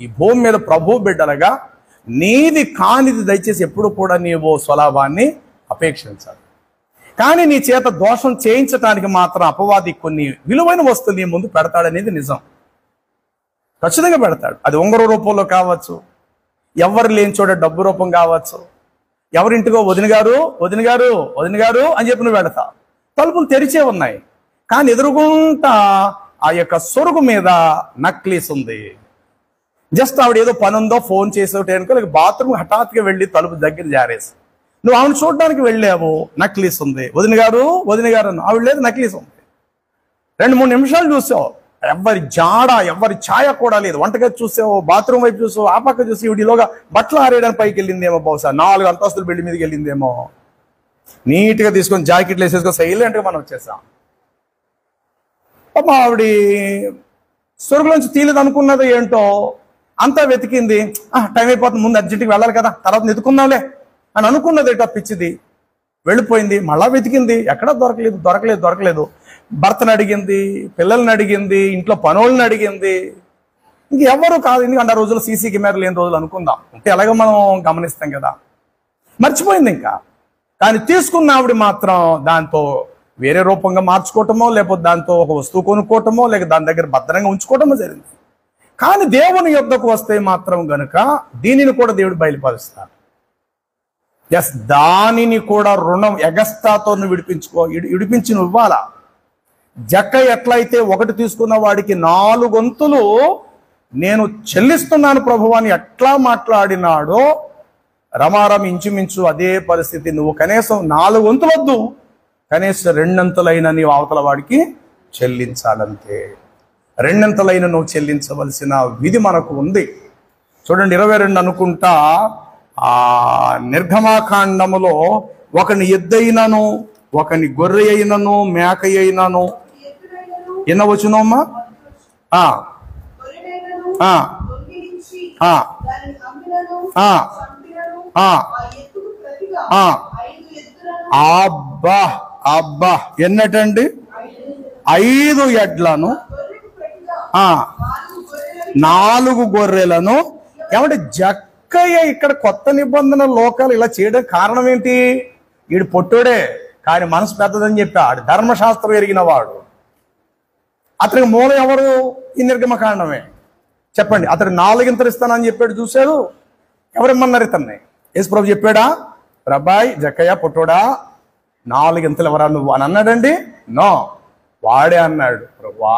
ఈ భూమి మీద ప్రభు బిడ్డలుగా నీది కానిది దయచేసి ఎప్పుడు కూడా నీవు స్వలాభాన్ని అపేక్షించాలి. కానీ నీ చేత దోషం చేయించడానికి మాత్రం అపవాది కొన్ని విలువైన వస్తువులు నీ ముందు పెడతాడనేది నిజం. ఖచ్చితంగా పెడతాడు. అది ఉంగరం రూపంలో కావచ్చు, ఎవరు లేని చోట డబ్బు రూపం కావచ్చు, ఎవరింటికో వదిన గారు అని చెప్పి నువ్వు వెళతావు. తలుపులు తెరిచే ఉన్నాయి, కానీ ఎదురుగుంటా ఆ యొక్క సొరుగు మీద నక్లీస్ ఉంది. జస్ట్ ఆవిడ ఏదో పని ఉందో ఫోన్ చేసేటనుకో, లేక బాత్రూమ్ హఠాత్తుగా వెళ్ళి తలుపు దగ్గర జారేసి నువ్వు ఆమెను చూడడానికి వెళ్ళావు, నక్లీస్ ఉంది, వదిన గారు ఆవిడ లేదు, నక్లీస్ ఉంది. 2-3 నిమిషాలు చూసావు, ఎవరి జాడ ఎవరి ఛాయ కూడా లేదు. వంటగది చూసావు, బాత్రూమ్ వైపు చూసావు, ఆ పక్క చూసి ఈవిడిలోగా బట్టలు ఆరేయడానికి పైకి వెళ్ళిందేమో, బహుశా 4 అంతస్తుల బిల్డింగ్ మీదకి వెళ్ళిందేమో. నీట్గా తీసుకొని జాకెట్లు వేసేసుకొని సైలెంట్గా మనం వచ్చేసాం. పాప ఆవిడ సొరుగులోంచి తీయలేదు అనుకున్నది ఏంటో, అంతా వెతికింది. టైం అయిపోతుంది, ముందు అర్జెంట్కి వెళ్ళాలి కదా, తర్వాత వెతుకుందాంలే అని అనుకున్నది ఏటో పిచ్చిది. వెళ్ళిపోయింది. మళ్ళా వెతికింది, ఎక్కడా దొరకలేదు. భర్తను అడిగింది, పిల్లల్ని అడిగింది, ఇంట్లో పనులను అడిగింది. ఇంకెవ్వరూ కాదు. ఎందుకంటే ఆ రోజుల్లో సీసీ కెమెరా లేని రోజులు అనుకుందాం, అంటే ఎలాగో మనం గమనిస్తాం కదా. మర్చిపోయింది ఇంకా. కానీ తీసుకున్న ఆవిడ మాత్రం దాంతో వేరే రూపంగా మార్చుకోవటమో, లేకపోతే దాంతో ఒక వస్తువు కొనుక్కోవటమో, లేక దాని దగ్గర భద్రంగా ఉంచుకోవటమో జరిగింది. కానీ దేవుని యొద్దకు వస్తే మాత్రం గనుక దీనిని కూడా దేవుడు బయలుపరుస్తాడు. ఎస్, దానిని కూడా రుణం ఎగస్టాతో విడిపించి నువ్వు ఇవ్వాలా. జక్క ఎట్లయితే 1 తీసుకున్న వాడికి 4 వంతులు నేను చెల్లిస్తున్నాను ప్రభువాని ఎట్లా మాట్లాడినాడో, రమారం ఇంచుమించు అదే పరిస్థితి. నువ్వు కనీసం 4 వంతులు వద్దు, కనీసం 2 అంతులైన నీవు అవతల వాడికి చెల్లించాలంతే. 2 అంతులైన నువ్వు చెల్లించవలసిన విధి మనకు ఉంది. చూడండి 22 అనుకుంటా, ఆ నిర్గమాకాండములో ఒకని ఎద్దైనను, ఒకని గొర్రె అయినను, మేక అయినను, ఎన్నవచ్చునమ్మా? అబ్బా ఎన్నటండి? 5 ఎడ్లను, 4 గొర్రెలను. ఏమంటే జక్కయ్య ఇక్కడ కొత్త నిబంధన లోకాలు ఇలా చేయడానికి కారణం ఏంటి? వీడు పొట్టోడే కానీ మనసు పెద్దదని చెప్పాడు, ధర్మశాస్త్రం ఎరిగిన వాడు. అతనికి మూలం ఎవరు? ఈ నిర్గమకాండమే. చెప్పండి, అతడు 4 ఇంతలు ఇస్తానని చెప్పాడు, చూశాడు. ఎవరిమ్మన్నారు ఇతన్ని? యేసుప్రభు చెప్పాడా, ప్రభాయ్ జక్కయ్య పొట్టోడా 4 ఇంతలు ఎవరా నువ్వు అని అన్నాడండి? నో, వాడే అన్నాడు, ప్రభా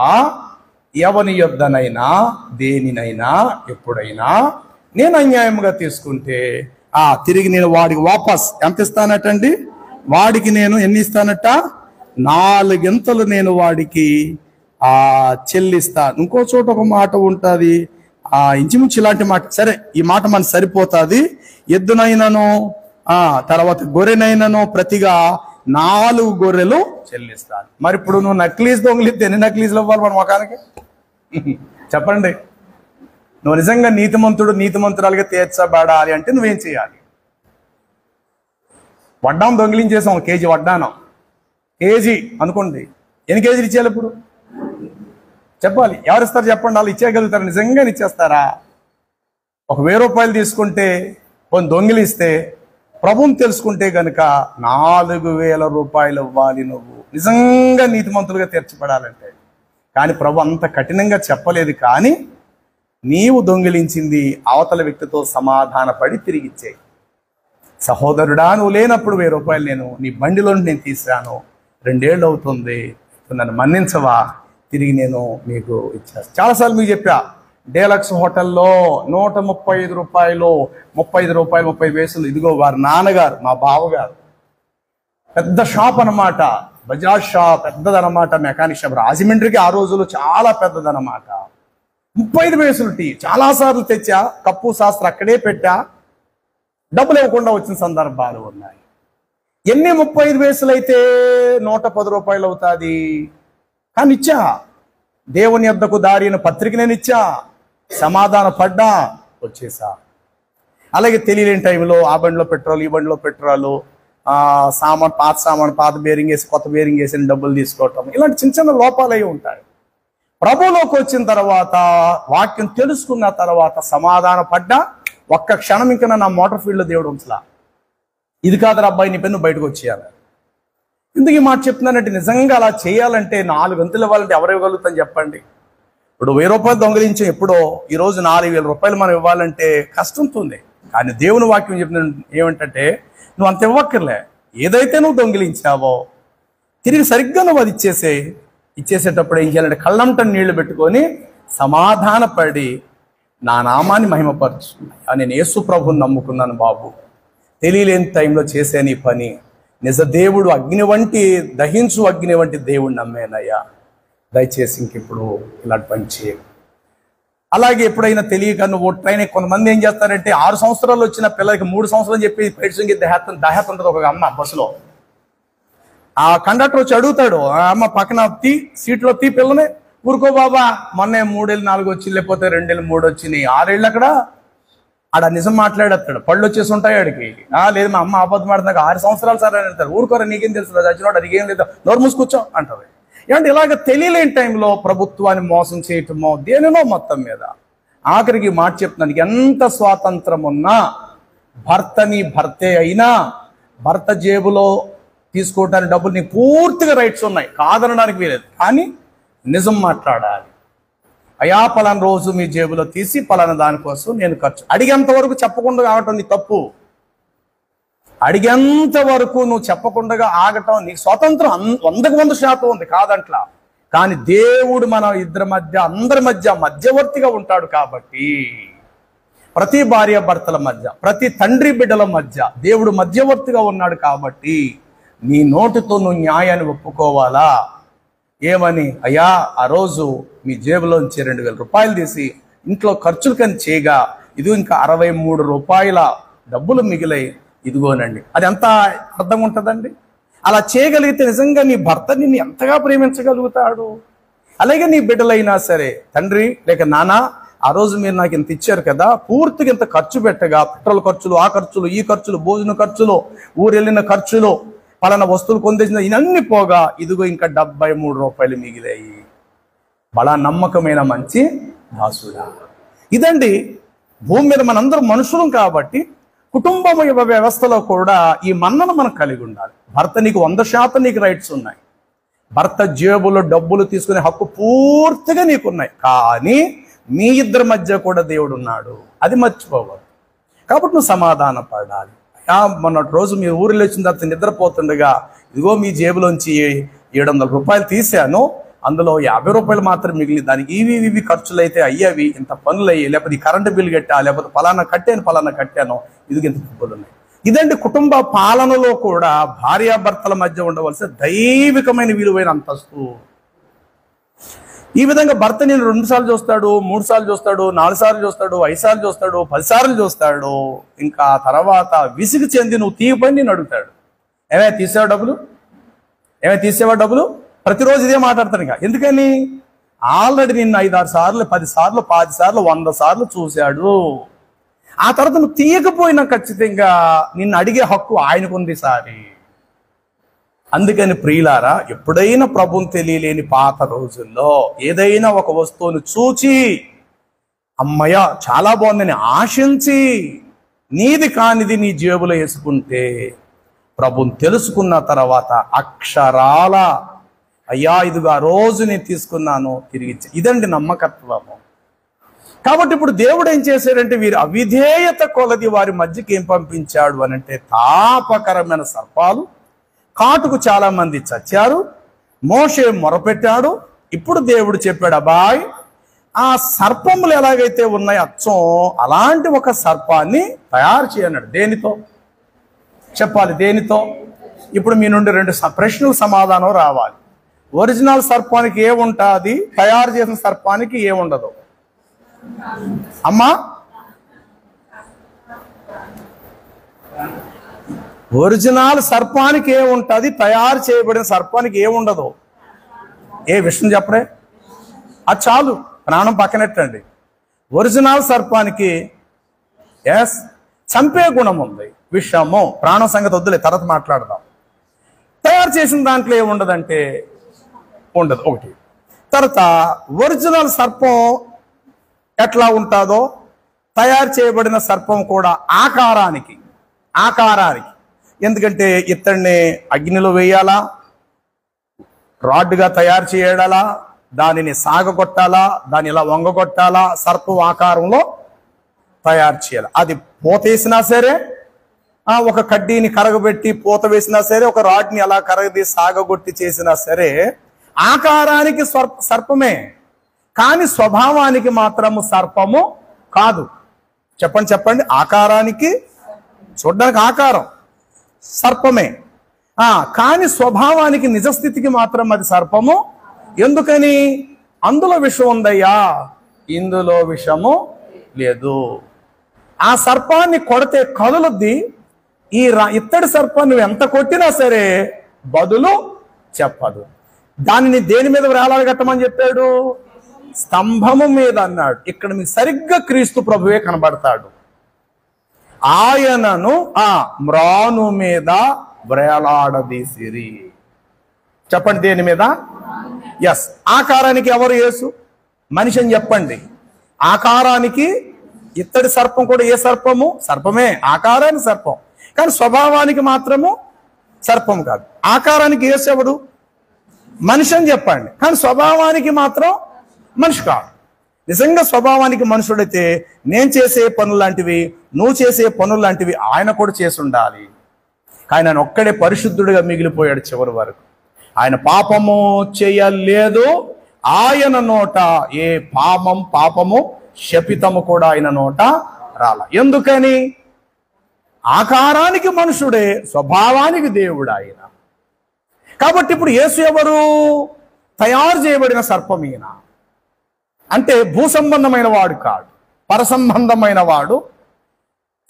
ఎవని యొద్దనైనా దేనినైనా ఎప్పుడైనా నేను అన్యాయముగా తీసుకుంటే తిరిగి నేను వాడికి వాపస్ ఎంత ఇస్తానటండి? వాడికి నేను ఎన్ని ఇస్తానట? 4 ఇంతలు నేను వాడికి చెల్లిస్తాను. ఇంకో చోట ఒక మాట ఉంటుంది, ఇంచుమించు ఇలాంటి మాట. సరే, ఈ మాట మనకు సరిపోతుంది. ఎద్దునైనను తర్వాత గొర్రెనైనను ప్రతిగా 4 గొర్రెలు చెల్లిస్తాను. మరి ఇప్పుడు నువ్వు నక్లీస్ దొంగలిస్తే ఎన్ని నక్లీసులు ఇవ్వాలి మన ముఖానికి? చెప్పండి. నువ్వు నిజంగా నీతిమంతురాలుగా తీర్చబడాలి అంటే నువ్వేం చేయాలి? వడ్డానం దొంగిలించేసాం, 1 కేజీ వడ్డానం, కేజీ అనుకోండి, ఎన్ని కేజీలు ఇచ్చేయాలి ఇప్పుడు? చెప్పాలి. ఎవరిస్తారు చెప్పండి? వాళ్ళు ఇచ్చేయగలుగుతారు? నిజంగా ఇచ్చేస్తారా? 1000 రూపాయలు తీసుకుంటే, కొన్ని దొంగిలిస్తే, ప్రభువుని తెలుసుకుంటే గనుక 4000 రూపాయలు ఇవ్వాలి నువ్వు నిజంగా నీతిమంతులుగా తీర్చబడాలంటే. కానీ ప్రభు అంత కఠినంగా చెప్పలేదు. కానీ నీవు దొంగిలించింది అవతల వ్యక్తితో సమాధానపడి తిరిగి ఇచ్చేయి. సహోదరుడా, నువ్వు లేనప్పుడు 1000 రూపాయలు నేను నీ బండిలో నేను తీసాను, 2 ఏళ్ళు అవుతుంది, నన్ను మన్నించవా, తిరిగి నేను మీకు ఇచ్చేస్తాను. చాలాసార్లు మీకు చెప్పా, డేలక్స్ హోటల్లో 135 రూపాయలు, 35 రూపాయలు 30 పైసలు. ఇదిగో వారి నాన్నగారు, మా బావగారు, పెద్ద షాప్ అనమాట, బజాజ్ షాప్, పెద్దదనమాట, మెకానిక్ షాప్. రాజమండ్రికి ఆ రోజుల్లో చాలా పెద్దదనమాట. 35 పైసలు టీ చాలాసార్లు తెచ్చా, కప్పు శాస్త్రం అక్కడే పెట్టా, డబ్బులు ఇవ్వకుండా వచ్చిన సందర్భాలు ఉన్నాయి. ఎన్ని 35 పైసలు అయితే 110 రూపాయలు అవుతుంది. కానీ ఇచ్చా, దేవుని యొద్దకు దారిన పత్రిక నేను ఇచ్చా, సమాధాన పడ్డా, వచ్చేసా. అలాగే తెలియలేని టైంలో ఆ బండిలో పెట్రోల్, ఈ బండిలో పెట్రోలు, పాత బేరింగ్ వేసి కొత్త బేరింగ్ వేసి డబ్బులు తీసుకోవటం, ఇలాంటి చిన్న చిన్న లోపాలు అయి ఉంటాయి. ప్రభువులోకి వచ్చిన తర్వాత, వాక్యం తెలుసుకున్న తర్వాత సమాధాన పడ్డా, ఒక్క క్షణం ఇంకా నా మోటార్ ఫీల్డ్లో దేవుడు ఉంచలా. ఇది కాదు అబ్బాయి, నీ పెన్ను బయటకు వచ్చేయాలి. ఎందుకు ఈ మాట చెప్తున్నానంటే, నిజంగా అలా చేయాలంటే 4 గంటలు ఇవ్వాలంటే ఎవరు ఇవ్వగలుగుతాం చెప్పండి? ఇప్పుడు 1000 రూపాయలు దొంగిలించాం ఎప్పుడో, ఈరోజు 4000 రూపాయలు మనం ఇవ్వాలంటే కష్టంతుంది. కానీ దేవుని వాక్యం చెప్పిన ఏమంటే, నువ్వు అంత ఇవ్వక్కర్లే, ఏదైతే నువ్వు దొంగిలించావో తిరిగి సరిగ్గా నువ్వు అది ఇచ్చేసేటప్పుడు ఏం చేయాలంటే, కళ్ళంట నీళ్లు పెట్టుకొని సమాధానపడి, నా నామాన్ని మహిమపరచు, నేను యేసు ప్రభువుని నమ్ముకున్నాను బాబు, తెలియలేని టైంలో చేసే నీ పని నిజ దేవుడు అగ్ని వంటి దహించు అగ్ని వంటి దేవుడు నమ్మేనయ్యా. దయచేసి ఇంకెప్పుడు ఇలాంటి పని చేయ. అలాగే ఎప్పుడైనా తెలియక నువ్వు ట్రైన్ కొంతమంది ఏం చేస్తారంటే 6 సంవత్సరాలు వచ్చిన పిల్లలకి 3 సంవత్సరాలు చెప్పి పైడ్సింగి దహేత ఉంటుంది. ఒక అమ్మ బస్సులో ఆ కండక్టర్ వచ్చి అడుగుతాడు, అమ్మ పక్కన సీట్లో పిల్లని, ఊరుకో బాబా మొన్నే 3 ఏళ్ళు 4 వచ్చి లేకపోతే 2 ఏళ్ళు 3 వచ్చినాయి, 6 ఏళ్ళు అక్కడ ఆడ నిజం మాట్లాడేస్తాడు. పళ్ళు వచ్చేసి ఉంటాయి ఆడికి. లేదు మా అమ్మ అబద్ధం ఆడుతున్నాక 6 సంవత్సరాలు సార్ అని అంటారు. ఊరుకోరా నీకేం తెలుసు చచ్చినోడు అడిగేం లేదు, నోరు మూసుకొచ్చాం అంటారు. ఏమంటే ఇలాగ తెలియలేని టైంలో ప్రభుత్వాన్ని మోసం చేయటమో దేనినో మొత్తం మీద ఆఖరికి మాట చెప్తున్నాను, ఎంత స్వాతంత్రం ఉన్నా భర్తని భర్తే అయినా భర్త జేబులో తీసుకోవడానికి డబ్బులు నీకు పూర్తిగా రైట్స్ ఉన్నాయి, కాదనడానికి వీలేదు. కానీ నిజం మాట్లాడాలి. అయా పలానా రోజు మీ జేబులో తీసి పలానా దానికోసం నేను ఖర్చు అడిగేంత వరకు చెప్పకుండా ఆగటం నీ తప్పు. అడిగేంత వరకు నువ్వు చెప్పకుండా ఆగటం నీకు స్వాతంత్రం 100% ఉంది, కాదంట్లా. కానీ దేవుడు మన ఇద్దరి మధ్య అందరి మధ్య మధ్యవర్తిగా ఉంటాడు కాబట్టి ప్రతి భార్య భర్తల మధ్య ప్రతి తండ్రి బిడ్డల మధ్య దేవుడు మధ్యవర్తిగా ఉన్నాడు కాబట్టి నీ నోటితో నువ్వు న్యాయాన్ని ఒప్పుకోవాలా. ఏమని, అయ్యా ఆ రోజు మీ జేబులోంచి 2,000 రూపాయలు తీసి ఇంట్లో ఖర్చులకని చేయగా ఇది ఇంకా 63 రూపాయల డబ్బులు మిగిలాయి, ఇదిగోనండి. అది ఎంత అర్థం ఉంటుందండి? అలా చేయగలిగితే నిజంగా నీ భర్త నిన్ను ఎంతగా ప్రేమించగలుగుతాడు. అలాగే నీ బిడ్డలైనా సరే, తండ్రి లేక నాన్న ఆ రోజు మీరు నాకు ఇంత ఇచ్చారు కదా, పూర్తిగా ఇంత ఖర్చు పెట్టగా పెట్రోల్ ఖర్చులు, ఆ ఖర్చులు, ఈ ఖర్చులు, భోజన ఖర్చులు, ఊరెళ్ళిన ఖర్చులు, పలానా వస్తువులు కొందేసిన ఇవన్నీ పోగా ఇదిగో ఇంకా 73 రూపాయలు మిగిలాయి. బలా నమ్మకమైన మంచి దాసుడా. ఇదండి భూమి మీద మనందరం మనుషులం కాబట్టి కుటుంబ వ్యవస్థలో కూడా ఈ మన్నను మనం కలిగి ఉండాలి. భర్త నీకు 100% నీకు రైట్స్ ఉన్నాయి. భర్త జేబులో డబ్బులు తీసుకునే హక్కు పూర్తిగా నీకున్నాయి. కానీ మీ ఇద్దరి మధ్య కూడా దేవుడు ఉన్నాడు, అది మర్చిపోవద్దు. కాబట్టి నువ్వు సమాధాన పడాలి. మొన్నటి రోజు మీరు ఊరిలో వచ్చిన తర్వాత నిద్రపోతుండగా ఇదిగో మీ జేబులోంచి 700 రూపాయలు తీశాను, అందులో 50 రూపాయలు మాత్రం మిగిలి, దానికి ఇవి ఖర్చులు అయితే అయ్యేవి, ఇంత పనులు అయ్యాయి, లేకపోతే ఈ కరెంటు బిల్లు కట్టా, లేకపోతే పలానా కట్టాను, ఇది ఇంత డబ్బులు ఉన్నాయి. ఇదండి కుటుంబ పాలనలో కూడా భార్యాభర్తల మధ్య ఉండవలసిన దైవికమైన విలువైన అంతస్తు. ఈ విధంగా భర్త నేను 2 సార్లు చూస్తాడు, 3 సార్లు చూస్తాడు, 4 సార్లు చూస్తాడు, 5 సార్లు చూస్తాడు, 10 సార్లు చూస్తాడు. ఇంకా తర్వాత విసిగి చెంది నువ్వు తీయపని నేను అడుగుతాడు, ఏమే తీసేవా డబ్బులు? ప్రతిరోజు ఇదే మాట్లాడతాను. ఇంకా ఎందుకని? ఆల్రెడీ నిన్ను 5-6 సార్లు, 10 సార్లు, 5 సార్లు, 100 సార్లు చూశాడు. ఆ తర్వాత నువ్వు తీయకపోయినా ఖచ్చితంగా నిన్ను అడిగే హక్కు ఆయనకుంది సారి. అందుకని ప్రియులారా, ఎప్పుడైనా ప్రభుని తెలియలేని పాత రోజుల్లో ఏదైనా ఒక వస్తువును చూచి అమ్మయ్య చాలా బాగుందని ఆశించి నీది కానిది నీ జేబులో వేసుకుంటే ప్రభుని తెలుసుకున్న తర్వాత అక్షరాల అయ్యా ఇదిగా రోజు నేను తీసుకున్నాను తిరిగి ఇదండి నమ్మకత్వము. కాబట్టి ఇప్పుడు దేవుడు ఏం చేశాడంటే వీరి అవిధేయత కొలది వారి మధ్యకి ఏం పంపించాడు అనంటే తాపకరమైన సర్పాలు, కాటుకు చాలా మంది చచ్చారు. మోషే మొరపెట్టాడు. ఇప్పుడు దేవుడు చెప్పాడు, అబ్బాయ్ ఆ సర్పములు ఎలాగైతే ఉన్నాయి అచ్చం అలాంటి ఒక సర్పాన్ని తయారు చేయన్నాడు. దేనితో చెప్పాలి? దేనితో? ఇప్పుడు మీ నుండి 2 ప్రశ్నలు సమాధానం రావాలి. ఒరిజినల్ సర్పానికి ఏముంటుంది, తయారు చేసిన సర్పానికి ఏముండదు? అమ్మా, ఒరిజినల్ సర్పానికి ఏముంటుంది, తయారు చేయబడిన సర్పానికి ఏముండదు? ఏ విషయం చెప్పరే? అది చాలు, ప్రాణం పక్కనెట్టండి. ఒరిజినల్ సర్పానికి చంపే గుణం ఉంది, విషము ప్రాణం సంగతి వద్దులే, తర్వాత మాట్లాడదాం. తయారు చేసిన దాంట్లో ఏముండదంటే ఉండదు ఒకటి. తర్వాత ఒరిజినల్ సర్పం ఎట్లా ఉంటుందో తయారు చేయబడిన సర్పం కూడా ఆకారానికి ఎందుకంటే ఇతన్ని అగ్నిలో వేయాలా, రాడ్డుగా తయారు చేయడాలా, దానిని సాగగొట్టాలా, దాన్ని ఇలా వంగగొట్టాలా, సర్పం ఆకారంలో తయారు చేయాలి. అది పూత వేసినా సరే, ఒక కడ్డీని కరగబెట్టి పూత వేసినా సరే, ఒక రాడ్ని అలా కరగది సాగగొట్టి చేసినా సరే ఆకారానికి సర్పమే, కానీ స్వభావానికి మాత్రము సర్పము కాదు. చెప్పండి ఆకారానికి చూడ్డానికి ఆకారం సర్పమే, కానీ స్వభావానికి నిజస్థితికి మాత్రం అది సర్పము. ఎందుకని? అందులో విషం ఉందయ్యా, ఇందులో విషము లేదు. ఆ సర్పాన్ని కొడితే కదులుద్ది, ఈ ఇత్తడి సర్పాన్ని నువ్వు ఎంత కొట్టినా సరే బదులు చెప్పదు. దానిని దేని మీద వేలాడగట్టమని చెప్పాడు? స్తంభము మీద అన్నాడు. ఇక్కడ మీకు సరిగ్గా క్రీస్తు ప్రభువే కనబడతాడు. ఆయనను మ్రాను మీద వేలాడదీసిరి. చెప్పండి, దేని మీద? ఎస్. ఆకారానికి ఎవరు? యేసు. మనిషి అని చెప్పండి. ఆకారానికి ఇత్తడి సర్పం కూడా ఏ సర్పము? సర్పమే. ఆకారానికి సర్పం, కానీ స్వభావానికి మాత్రము సర్పం కాదు. ఆకారానికి యేసు ఎవడు? మనిషి అని చెప్పండి, కానీ స్వభావానికి మాత్రం మనిషి కాదు. నిజంగా స్వభావానికి మనుషుడైతే నేను చేసే పనులు లాంటివి, నువ్వు చేసే పనులు లాంటివి ఆయన కూడా చేసి ఉండాలి. కానీ ఆయన ఒక్కడే పరిశుద్ధుడిగా మిగిలిపోయాడు చివరి వరకు. ఆయన పాపము చేయలేదు. ఆయన నోట ఏ పాపము శపితము కూడా ఆయన నోట రాల. ఎందుకని? ఆకారానికి మనుషుడే, స్వభావానికి దేవుడు ఆయన. కాబట్టి ఇప్పుడు యేసు ఎవరు? తయారు చేయబడిన సర్పం ఈయన. అంటే భూసంబంధమైన వాడు కాడు, పరసంబంధమైన వాడు,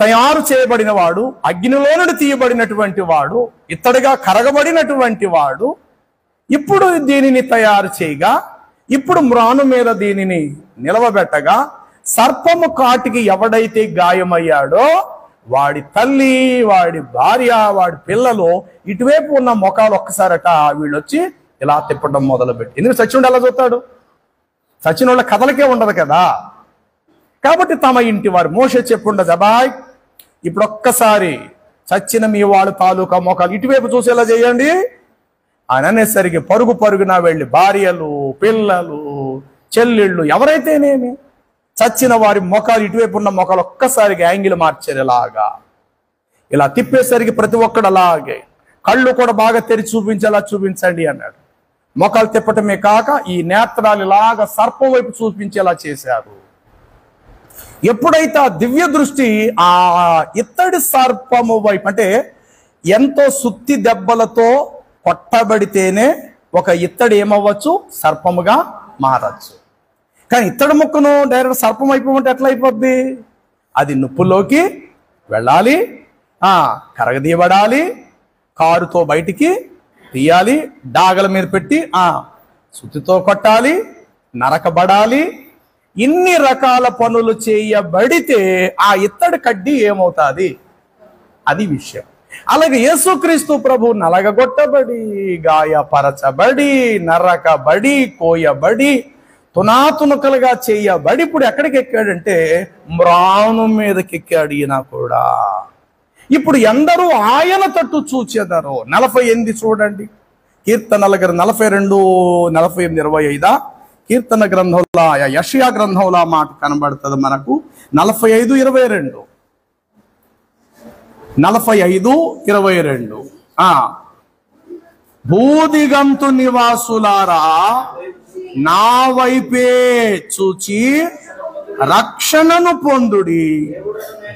తయారు చేయబడిన వాడు, అగ్నిలో నుండి తీయబడినటువంటి వాడు, ఇత్తడిగా కరగబడినటువంటి వాడు. ఇప్పుడు దీనిని తయారు చేయగా, ఇప్పుడు మ్రాను మీద దీనిని నిలవబెట్టగా, సర్పము కాటికి ఎవడైతే గాయమయ్యాడో వాడి తల్లి, వాడి భార్య, వాడి పిల్లలు ఇటువైపు ఉన్న మొఖాలు ఒక్కసారట వీళ్ళు వచ్చి ఇలా తిప్పడం మొదలుపెట్టి. ఎందుకు చచ్చినోడు ఎలా చూస్తాడు? చచ్చిన వాళ్ళ కథలకే ఉండదు కదా. కాబట్టి తమ ఇంటి వారు మోషే చెప్పుండదు, అబాయ్ ఇప్పుడు ఒక్కసారి చచ్చిన మీ వాళ్ళ తాలూకా మొఖాలు ఇటువైపు చూసేలా చేయండి అని అనేసరికి పరుగున వెళ్ళి భార్యలు, పిల్లలు, చెల్లెళ్ళు ఎవరైతేనేమి చచ్చిన వారి మొఖాలు ఇటువైపు ఉన్న మొఖాలు ఒక్కసారిగా యాంగిల్ మార్చారు. ఇలా తిప్పేసరికి ప్రతి ఒక్కడు అలాగే కళ్ళు కూడా బాగా తెరిచి చూపించేలా చూపించండి అన్నాడు. మొఖాలు తిప్పటమే కాక ఈ నేత్రాలు ఇలాగా సర్పం వైపు చూపించేలా చేశారు. ఎప్పుడైతే ఆ దివ్య దృష్టి ఆ ఇత్తడి సర్పము వైపు, అంటే ఎంతో సుత్తి దెబ్బలతో కొట్టబడితేనే ఒక ఇత్తడి ఏమవ్వచ్చు? సర్పముగా మారచ్చు. కానీ ఇత్తడి ముక్కను డైరెక్ట్ సర్పం అయిపోమంటే ఎట్లా అయిపోద్ది? అది నిప్పులోకి వెళ్ళాలి, కరగదీయబడాలి, కారుతో బయటికి తీయాలి, డాగల మీద పెట్టి సుత్తితో కొట్టాలి, నరకబడాలి. ఇన్ని రకాల పనులు చేయబడితే ఆ ఇత్తడి కడ్డీ ఏమవుతుంది? అది విషయం. అలాగే యేసుక్రీస్తు ప్రభు నలగగొట్టబడి, గాయపరచబడి, నరకబడి, కోయబడి, తునాతునకలుగా చేయబడి ఇప్పుడు ఎక్కడికి ఎక్కాడంటే మ్రాను మీదకి ఎక్కాడు ఈయన కూడా. ఇప్పుడు ఎందరూ ఆయన తట్టు చూచెదరు. 48 చూడండి, కీర్తనల 42, 48, 25 కీర్తన గ్రంథంలో, యెషయా గ్రంథంలో మాట కనబడుతుంది మనకు. 45, 22 45, 22 భూదిగంతు నివాసులారా నా వైపే చూచి రక్షణను పొందుడి,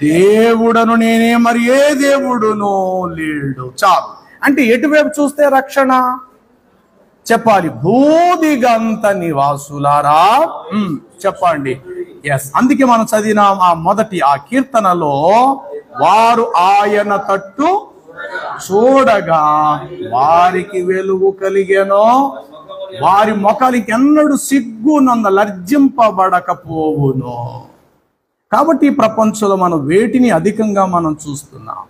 దేవుడను నేనే, మరి ఏ దేవుడును లేడు. చాలు. అంటే ఎటువైపు చూస్తే రక్షణ చెప్పాలి? భూదిగంత నివాసులారా చెప్పండి. ఎస్. అందుకే మనం చదివిన ఆ మొదటి ఆ కీర్తనలో, వారు ఆయన తట్టు చూడగా వారికి వెలుగు కలిగెనో, వారి మొఖాలకి ఎన్నడూ సిగ్గునంద లజ్జింపబడకపోవును. కాబట్టి ఈ ప్రపంచంలో మనం వేటిని అధికంగా మనం చూస్తున్నాం.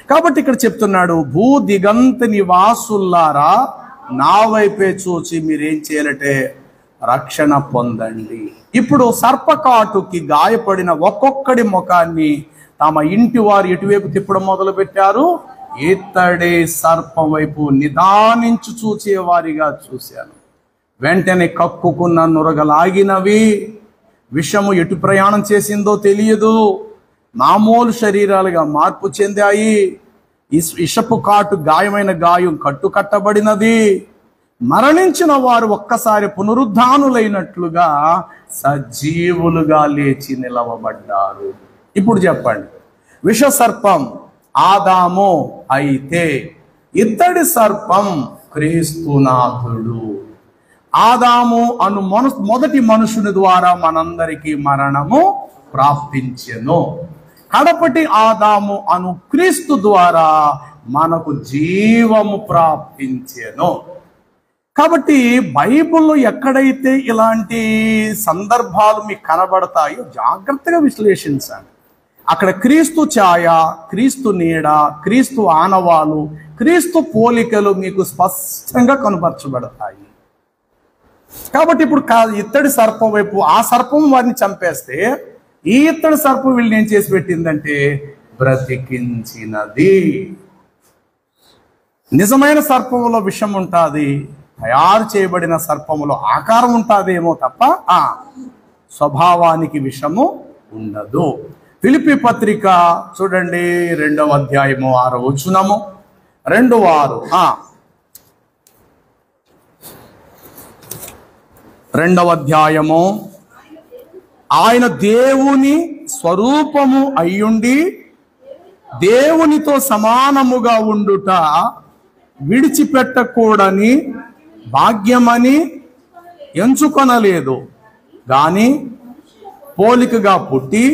కాబట్టి ఇక్కడ చెప్తున్నాడు, భూ దిగంత నివాసులారా నా వైపే చూచి మీరేం చేయాలంటే రక్షణ పొందండి. ఇప్పుడు సర్పకాటుకి గాయపడిన ఒక్కొక్కడి ముఖాన్ని తమ ఇంటి వారు ఎటువైపు తిప్పడం మొదలు పెట్టారు? ఇత్తడి సర్పం వైపు నిదానించు చూచేవారిగా చూశాను. వెంటనే కక్కుకున్న నురగలాగినవి, విషము ఎటు ప్రయాణం చేసిందో తెలియదు, మామూలు శరీరాలుగా మార్పు చెందాయి. ఇషపు కాటు గాయమైన గాయం కట్టుకట్టబడినది. మరణించిన వారు ఒక్కసారి పునరుద్ధానులైనట్లుగా సజీవులుగా లేచి నిలవబడ్డారు. ఇప్పుడు చెప్పండి, విష సర్పం ఆదాము అయితే ఇత్తడి సర్పం క్రీస్తునాథుడు. ఆదాము అను మొదటి మనుషుని ద్వారా మనందరికీ మరణము ప్రాప్తించెను. కడపటి ఆదాము అను క్రీస్తు ద్వారా మనకు జీవము ప్రాప్తించెను. కాబట్టి బైబిల్లో ఎక్కడైతే ఇలాంటి సందర్భాలు మీకు కనబడతాయో జాగ్రత్తగా విశ్లేషించాలి. అక్కడ క్రీస్తు ఛాయ, క్రీస్తు నీడ, క్రీస్తు ఆనవాలు, క్రీస్తు పోలికలు మీకు స్పష్టంగా కనబరచబడతాయి. కాబట్టి ఇప్పుడు ఇత్తడి సర్పం వైపు ఆ సర్పం వారిని చంపేస్తే ఈ ఇత్తడి సర్పం వీళ్ళని ఏం చేసి పెట్టిందంటే బ్రతికించినది. నిజమైన సర్పంలో విషం ఉంటుంది, తయారు చేయబడిన సర్పములో ఆకారం ఉంటుందేమో తప్ప స్వభావానికి విషము ఉండదు. ఫిలిప్పీ పత్రిక చూడండి 2వ అధ్యాయము 6వ వచనము. 2వ అధ్యాయము. ఆయన దేవుని స్వరూపము అయ్యుండి దేవునితో సమానముగా ఉండుట విడిచిపెట్టకూడని భాగ్యమని ఎంచుకొనలేదు, గాని పోలికగా పుట్టి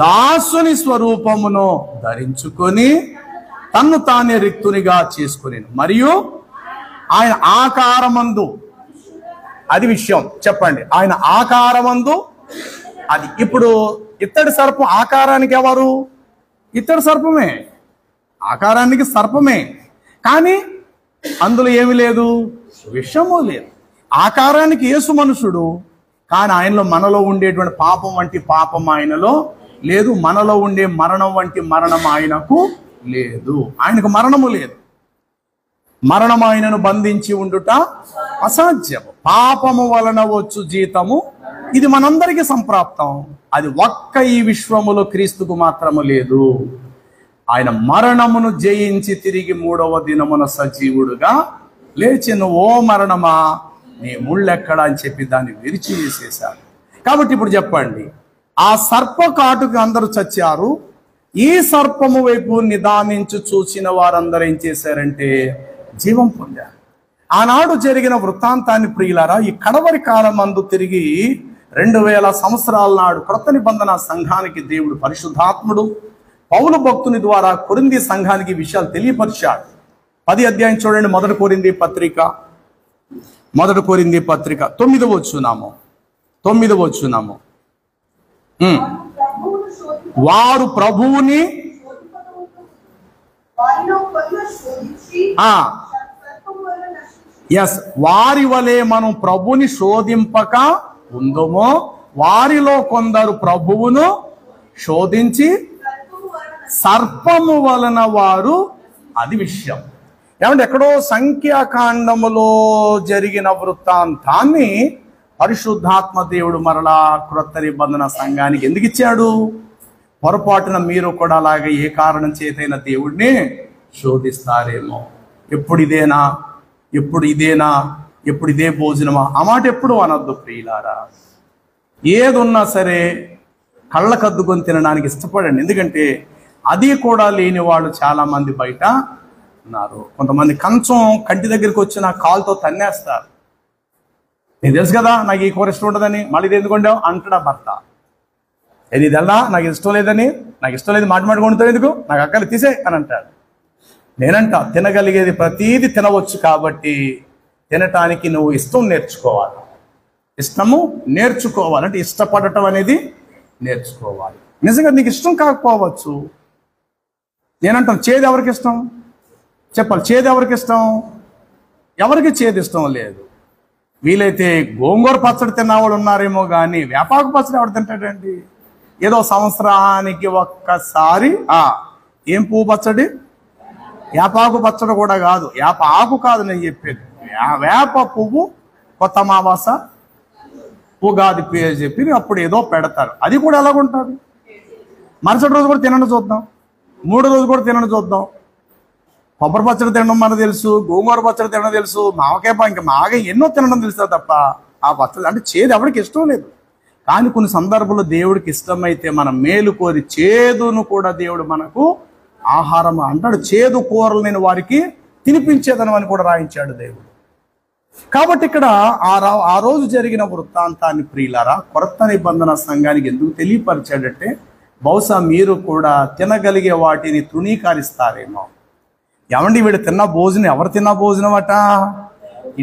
దాసుని స్వరూపమును ధరించుకొని తన్ను తానే రిక్తునిగా చేసుకుని మరియు ఆయన ఆకారమందు, అది విషయం చెప్పండి, ఆయన ఆకారమందు, అది ఇప్పుడు ఇత్తడి సర్పం ఆకారానికి ఎవరు? ఇత్తడి సర్పమే, ఆకారానికి సర్పమే, కానీ అందులో ఏమి లేదు, విషము లేదు. ఆకారానికి యేసు మనుషుడు, కానీ ఆయనలో మనలో ఉండేటువంటి పాపం వంటి పాపం ఆయనలో లేదు, మనలో ఉండే మరణం వంటి మరణం ఆయనకు లేదు. ఆయనకు మరణము లేదు. మరణం ఆయనను బంధించి ఉండుట అసాధ్యము. పాపము వలన వచ్చు జీతము, ఇది మనందరికీ సంప్రాప్తం. అది ఒక్క ఈ విశ్వములో క్రీస్తుకు మాత్రము లేదు. ఆయన మరణమును జయించి తిరిగి 3వ దినమున సజీవుడుగా లేచెను. ఓ మరణమా నీ ముళ్ళెక్కడా అని చెప్పి దాన్ని విరిచి వేసేశారు. కాబట్టి ఇప్పుడు చెప్పండి, ఆ సర్ప కాటుకు అందరూ చచ్చారు. ఈ సర్పము వైపు నిదానించి చూసిన వారందరూ ఏం చేశారంటే జీవం పొందారు. ఆనాడు జరిగిన వృత్తాంతాన్ని ప్రియులారా, ఈ కడవరి కాలమందు తిరిగి 2000 సంవత్సరాల నాడు క్రొత్త నిబంధన సంఘానికి దేవుడు పరిశుద్ధాత్ముడు పౌలు భక్తుని ద్వారా కొరింథీ సంఘానికి విషయాలు తెలియపరిచాడు. 10వ అధ్యాయం చూడండి. 1 కొరింథీ పత్రిక 9వ వచనము. వారు ప్రభువుని వారి వలె మనం ప్రభుని శోధింపక ఉందమో, వారిలో కొందరు ప్రభువును శోధించి సర్పము వలన వారు, అది విషయం. ఏమంటే ఎక్కడో సంఖ్యాకాండములో జరిగిన వృత్తాంతాన్ని పరిశుద్ధాత్మ దేవుడు మరలా క్రొత్త నిబంధన సంఘానికి ఎందుకు ఇచ్చాడు? పొరపాటున మీరు కూడా అలాగే ఏ కారణం చేతైనా దేవుడిని శోధిస్తారేమో. ఎప్పుడు ఇదే భోజనమా, ఆ మాట ఎప్పుడు అనొద్దు ప్రియులారా. ఏదున్నా సరే కళ్ళకద్దుకొని తినడానికి ఇష్టపడండి. ఎందుకంటే అది కూడా లేని వాళ్ళు చాలా మంది బయట ఉన్నారు. కొంతమంది కంచం కంటి దగ్గరికి వచ్చిన కాలుతో తన్నేస్తారు. నీకు తెలుసు కదా నాకు ఈ కూర ఇష్టం ఉంటుందని, మళ్ళీ ఇది ఎందుకు వండావు అంటాడా భర్త. ఇది తెల్లా నాకు ఇష్టం లేదని, నాకు ఇష్టం లేదు మాట వండుతావు ఎందుకు, నాకు అక్కలు తీసే అని అంటాడు. నేనంట తినగలిగేది ప్రతీది తినవచ్చు, కాబట్టి తినటానికి నువ్వు ఇష్టం నేర్చుకోవాలి. ఇష్టము నేర్చుకోవాలంటే ఇష్టపడటం అనేది నేర్చుకోవాలి. నిజంగా నీకు ఇష్టం కాకపోవచ్చు. నేనంటాను చేదు ఎవరికి ఇష్టం చెప్పాలి. చేదు ఎవరికి ఇష్టం? ఎవరికి చేదు ఇష్టం లేదు. వీలైతే గోంగూర పచ్చడి తిన్నవాడు ఉన్నారేమో కానీ వేపాకు పచ్చడి ఎవడు తింటాడండి? ఏదో సంవత్సరానికి ఒక్కసారి ఏం పువ్వు పచ్చడి, వేపాకు పచ్చడి కూడా కాదు, వేప ఆకు కాదు నేను చెప్పేది, వేప పువ్వు కొత్త అమావాస ఉగాది పేరు చెప్పి అప్పుడు ఏదో పెడతారు. అది కూడా ఎలాగుంటుంది? మరుసటి రోజు కూడా తినడం చూద్దాం, 3వ రోజు కూడా తినడం చూద్దాం. కొబ్బరి పచ్చడి తినడం మనకు తెలుసు, గోంగూర పచ్చడి తినడం తెలుసు, మావకాయ ఇంకా మాగా ఎన్నో తినడం తెలుసు తప్ప ఆ పచ్చడి అంటే చేదు ఎవరికి ఇష్టం లేదు. కానీ కొన్ని సందర్భాల్లో దేవుడికి ఇష్టమైతే మనం మేలు కోరి చేదును కూడా దేవుడు మనకు ఆహారం అంటాడు, చేదు కూరలు నేను వారికి తినిపించేదను అని కూడా రాయించాడు దేవుడు. కాబట్టి ఇక్కడ ఆ రోజు జరిగిన వృత్తాంతాన్ని ప్రియులారా కొత్త నిబంధన సంఘానికి ఎందుకు తెలియపరిచాడంటే, బహుశా మీరు కూడా తినగలిగే వాటిని తృణీకరిస్తారేమో. ఏమండి వీడు తిన్న భోజనం, ఎవరు తిన్న భోజనం అట?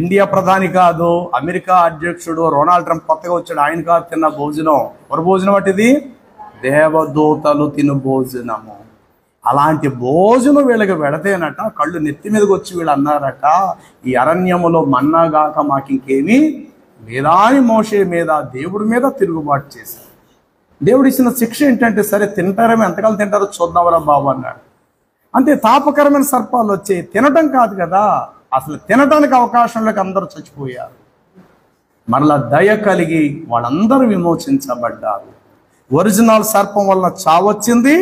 ఇండియా ప్రధాని కాదు, అమెరికా అధ్యక్షుడు డొనాల్డ్ ట్రంప్ కొత్తగా వచ్చాడు, ఆయన కాదు తిన్న భోజనం. ఎవరి భోజనం అటిది? దేవదూతలు తిను భోజనము. అలాంటి భోజనం వీళ్ళకి పెడితేనట కళ్ళు నెత్తి మీదకి వచ్చి వీళ్ళు అన్నారట, ఈ అరణ్యములో మన్నాగాక మాకు ఇంకేమీ లేదా అని మోషే మీద దేవుడి మీద తిరుగుబాటు చేశారు. దేవుడు ఇచ్చిన శిక్ష ఏంటంటే, సరే తింటారేమో, ఎంతకాలం తింటారో చూద్దామరా బాబు అన్నాడు. అంతే, తాపకరమైన సర్పాలు వచ్చాయి, తినటం కాదు కదా, అసలు తినటానికి అవకాశంలోకి అందరూ చచ్చిపోయారు. మరలా దయ కలిగి వాళ్ళందరూ విమోచించబడ్డారు. ఒరిజినల్ సర్పం వలన చావొచ్చింది,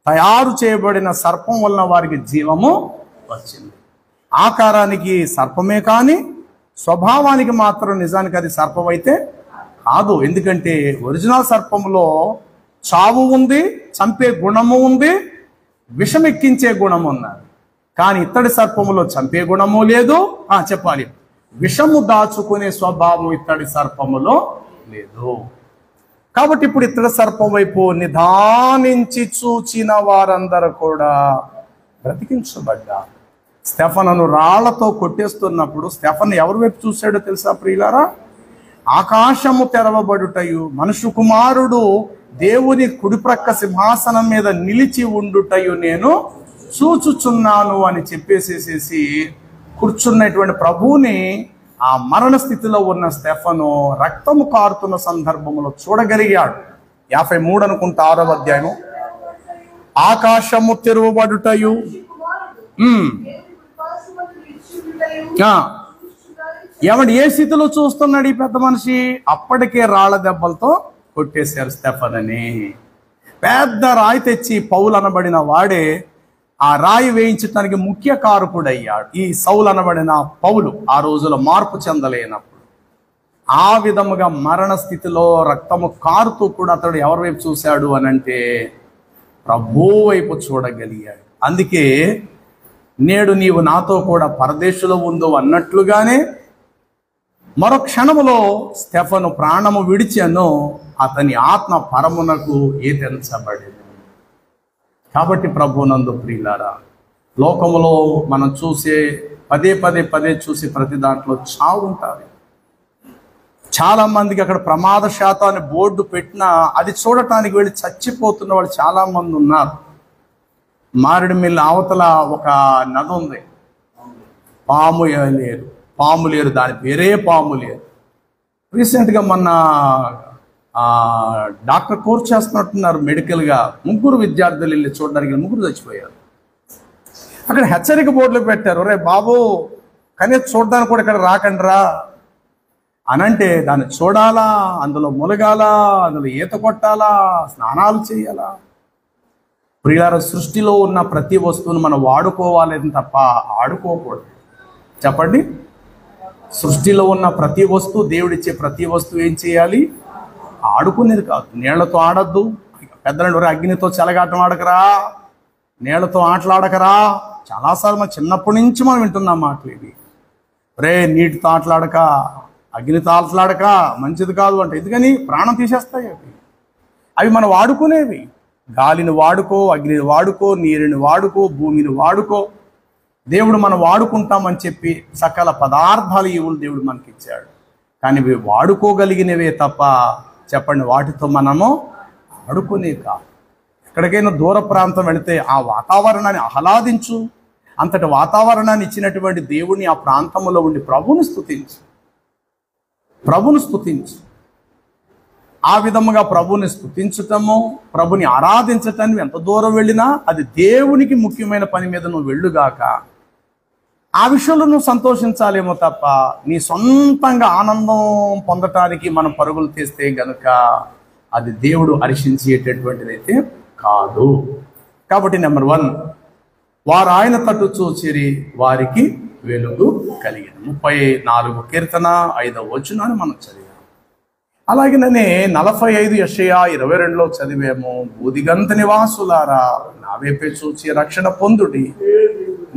తయారు చేయబడిన సర్పం వలన వారికి జీవము వచ్చింది. ఆకారానికి సర్పమే కానీ స్వభావానికి మాత్రం నిజానికి అది సర్పం అయితే కాదు. ఎందుకంటే ఒరిజినల్ సర్పంలో చావు ఉంది, చంపే గుణము ఉంది, విషమెక్కించే గుణము ఉన్నది. కానీ ఇత్తడి సర్పములో చంపే గుణము లేదు, చెప్పాలి, విషము దాచుకునే స్వభావం ఇత్తడి సర్పములో లేదు. కాబట్టి ఇప్పుడు ఇత్తడి సర్పం వైపు నిదానించి చూచిన వారందరూ కూడా బ్రతికించబడ్డారు. స్టెఫనును రాళ్లతో కొట్టేస్తున్నప్పుడు స్టెఫన్ ఎవరి వైపు చూశాడో తెలుసా ప్రియులారా? ఆకాశము తెరవబడుటయు మనుష్య కుమారుడు దేవుని కుడిప్రక్క సింహాసనం మీద నిలిచి ఉండుటయు నేను చూచుచున్నాను అని చెప్పేసేసి కూర్చున్నటువంటి ప్రభువుని ఆ మరణ స్థితిలో ఉన్న స్టెఫను రక్తము కారుతున్న సందర్భంలో చూడగలిగాడు. 53 అనుకుంటా 6వ అధ్యాయం. ఆకాశము తెరవబడుటయు ఏమంటే ఏ స్థితిలో చూస్తున్నాడు ఈ పెద్ద మనిషి? అప్పటికే రాళ్ల దెబ్బలతో కొట్టేశారు స్టెఫన్ అని. పెద్ద రాయి తెచ్చి పౌలు అనబడిన వాడే ఆ రాయి వేయించడానికి ముఖ్య కారకుడయ్యాడు. ఈ సౌలు అనబడిన పౌలు ఆ రోజులో మార్పు చెందలేనప్పుడు ఆ విధముగా మరణ స్థితిలో రక్తము కారుతూ కూడా అతడు ఎవరి వైపు చూశాడు అని అంటే ప్రభువు వైపు చూడగలిగాడు. అందుకే నేడు నీవు నాతో కూడా పరదేశంలో ఉందో అన్నట్లుగానే మరో క్షణములో స్టెఫను ప్రాణము విడిచెను, అతని ఆత్మ పరమునకు ఏతెంచబడింది. కాబట్టి ప్రభునందు ప్రియులారా, లోకములో మనం చూసే పదే చూసే ప్రతి దాంట్లో చావు ఉంటుంది. చాలా మందికి అక్కడ ప్రమాద శాతం అని బోర్డు పెట్టినా అది చూడటానికి వెళ్ళి చచ్చిపోతున్న వాళ్ళు చాలా మంది ఉన్నారు. మారేడుమిల్లి అవతల ఒక నది ఉంది, పాము లేరు, దాని పేరే పాము లేరు. రీసెంట్గా మొన్న డాక్టర్ కోర్స్ చేస్తున్నట్టున్నారు మెడికల్గా, 3 విద్యార్థులు వెళ్ళి చూడడానికి 3 చచ్చిపోయారు. అక్కడ హెచ్చరిక బోర్డులు పెట్టారు, రే బాబు కనీసం చూడడానికి కూడా ఇక్కడ రాకండిరా అనంటే దాన్ని చూడాలా, అందులో ములగాలా, అందులో ఈత కొట్టాలా, స్నానాలు చేయాలా. ప్రియులారా, సృష్టిలో ఉన్న ప్రతి వస్తువును మనం వాడుకోవాలని తప్ప ఆడుకోకూడదు. చెప్పండి, సృష్టిలో ఉన్న ప్రతి వస్తువు, దేవుడిచ్చే ప్రతి వస్తువు ఏం చేయాలి? ఆడుకునేది కాదు. నీళ్లతో ఆడద్దు. పెద్దలు అగ్నితో చెలగాటం ఆడకరా, నీళ్లతో ఆటలాడకరా. చాలాసార్లు మనం చిన్నప్పటి నుంచి మనం వింటున్నాం మాటలు ఇవి. రే నీటితో ఆటలాడక, అగ్నితో ఆటలాడక, మంచిది కాదు అంటే. ఎందుకని? ప్రాణం తీసేస్తాయి అవి మనం వాడుకునేవి. గాలిని వాడుకో, అగ్నిని వాడుకో, నీరుని వాడుకో, భూమిని వాడుకో. దేవుడు మనం వాడుకుంటామని చెప్పి సకల పదార్థాలు ఇవులు దేవుడు మనకి ఇచ్చాడు. కానీ ఇవి వాడుకోగలిగినవే తప్ప చెప్పండి వాటితో మనము ఆడుకునే కాదు. ఎక్కడికైనా దూర ప్రాంతం వెళితే ఆ వాతావరణాన్ని ఆహ్లాదించు. అంతటి వాతావరణాన్ని ఇచ్చినటువంటి దేవుడిని ఆ ప్రాంతంలో ఉండి ప్రభువుని స్తుతించు. ఆ విధముగా ప్రభుని స్తుతించటము, ప్రభుని ఆరాధించటానికి ఎంత దూరం వెళ్ళినా అది దేవునికి ముఖ్యమైన పని మీద నువ్వు వెళ్ళుగాక. ఆ విషయంలో నువ్వు సంతోషించాలేమో తప్ప నీ సొంతంగా ఆనందం పొందటానికి మనం పరుగులు తీస్తే గనుక అది దేవుడు హర్షించేటటువంటిదైతే కాదు. కాబట్టి నెంబర్ 1, వారు ఆయన తట్టు చూచిరి, వారికి వెలుగు కలిగింది. 34 కీర్తన 5వ వచనాన్ని మనం చదివాం. అలాగనే 45 యెషయా 22లో చదివేమో, బూదిగంత నివాసులారా నా వైపే చూచి రక్షణ పొందుడి,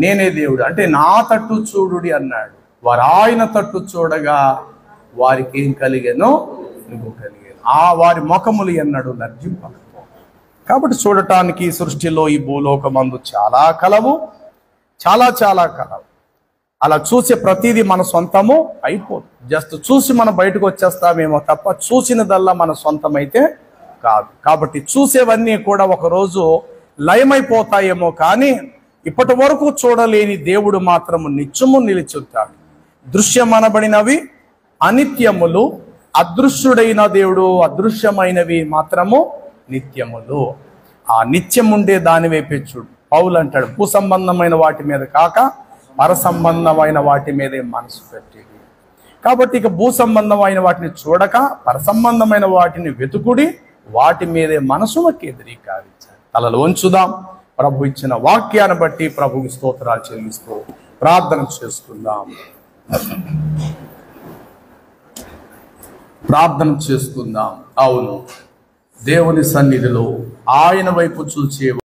నేనే దేవుడు. అంటే నా తట్టు చూడుడి అన్నాడు. వారు ఆయన తట్టు చూడగా వారికి ఏం కలిగేనో నువ్వు కలిగేను, వారి ముఖములు ఎన్నడు లజ్జింపకపో. కాబట్టి చూడటానికి సృష్టిలో ఈ భూలోకమందు చాలా కలవు, చాలా చాలా కలవు. అలా చూసే ప్రతిదీ మన సొంతము అయిపోదు. జస్ట్ చూసి మనం బయటకు వచ్చేస్తామేమో తప్ప చూసినదల్లా మన సొంతమైతే కాదు. కాబట్టి చూసేవన్నీ కూడా ఒకరోజు లయమైపోతాయేమో, కానీ ఇప్పటి వరకు చూడలేని దేవుడు మాత్రము నిత్యము నిలిచుంటాడు. దృశ్యమనబడినవి అనిత్యములు, అదృశ్యుడైన దేవుడు అదృశ్యమైనవి మాత్రము నిత్యములు. ఆ నిత్యం ఉండే దాని వైపే చూడు. పౌలు అంటాడు, భూ సంబంధమైన వాటి మీద కాక పర సంబంధమైన వాటి మీదే మనసు పెట్టి. కాబట్టి ఇక భూ సంబంధమైన వాటిని చూడక పర సంబంధమైన వాటిని వెతుకుడి, వాటి మీదే మనసును కేంద్రీకరించాలి. తలలు వంచుదాం. ప్రభు ఇచ్చిన వాక్యాన్ని బట్టి ప్రభుకి స్తోత్రాలు చెల్లిస్తూ ప్రార్థన చేసుకుందాం. ప్రార్థన చేసుకుందాం. అవును, దేవుని సన్నిధిలో ఆయన వైపు చూచే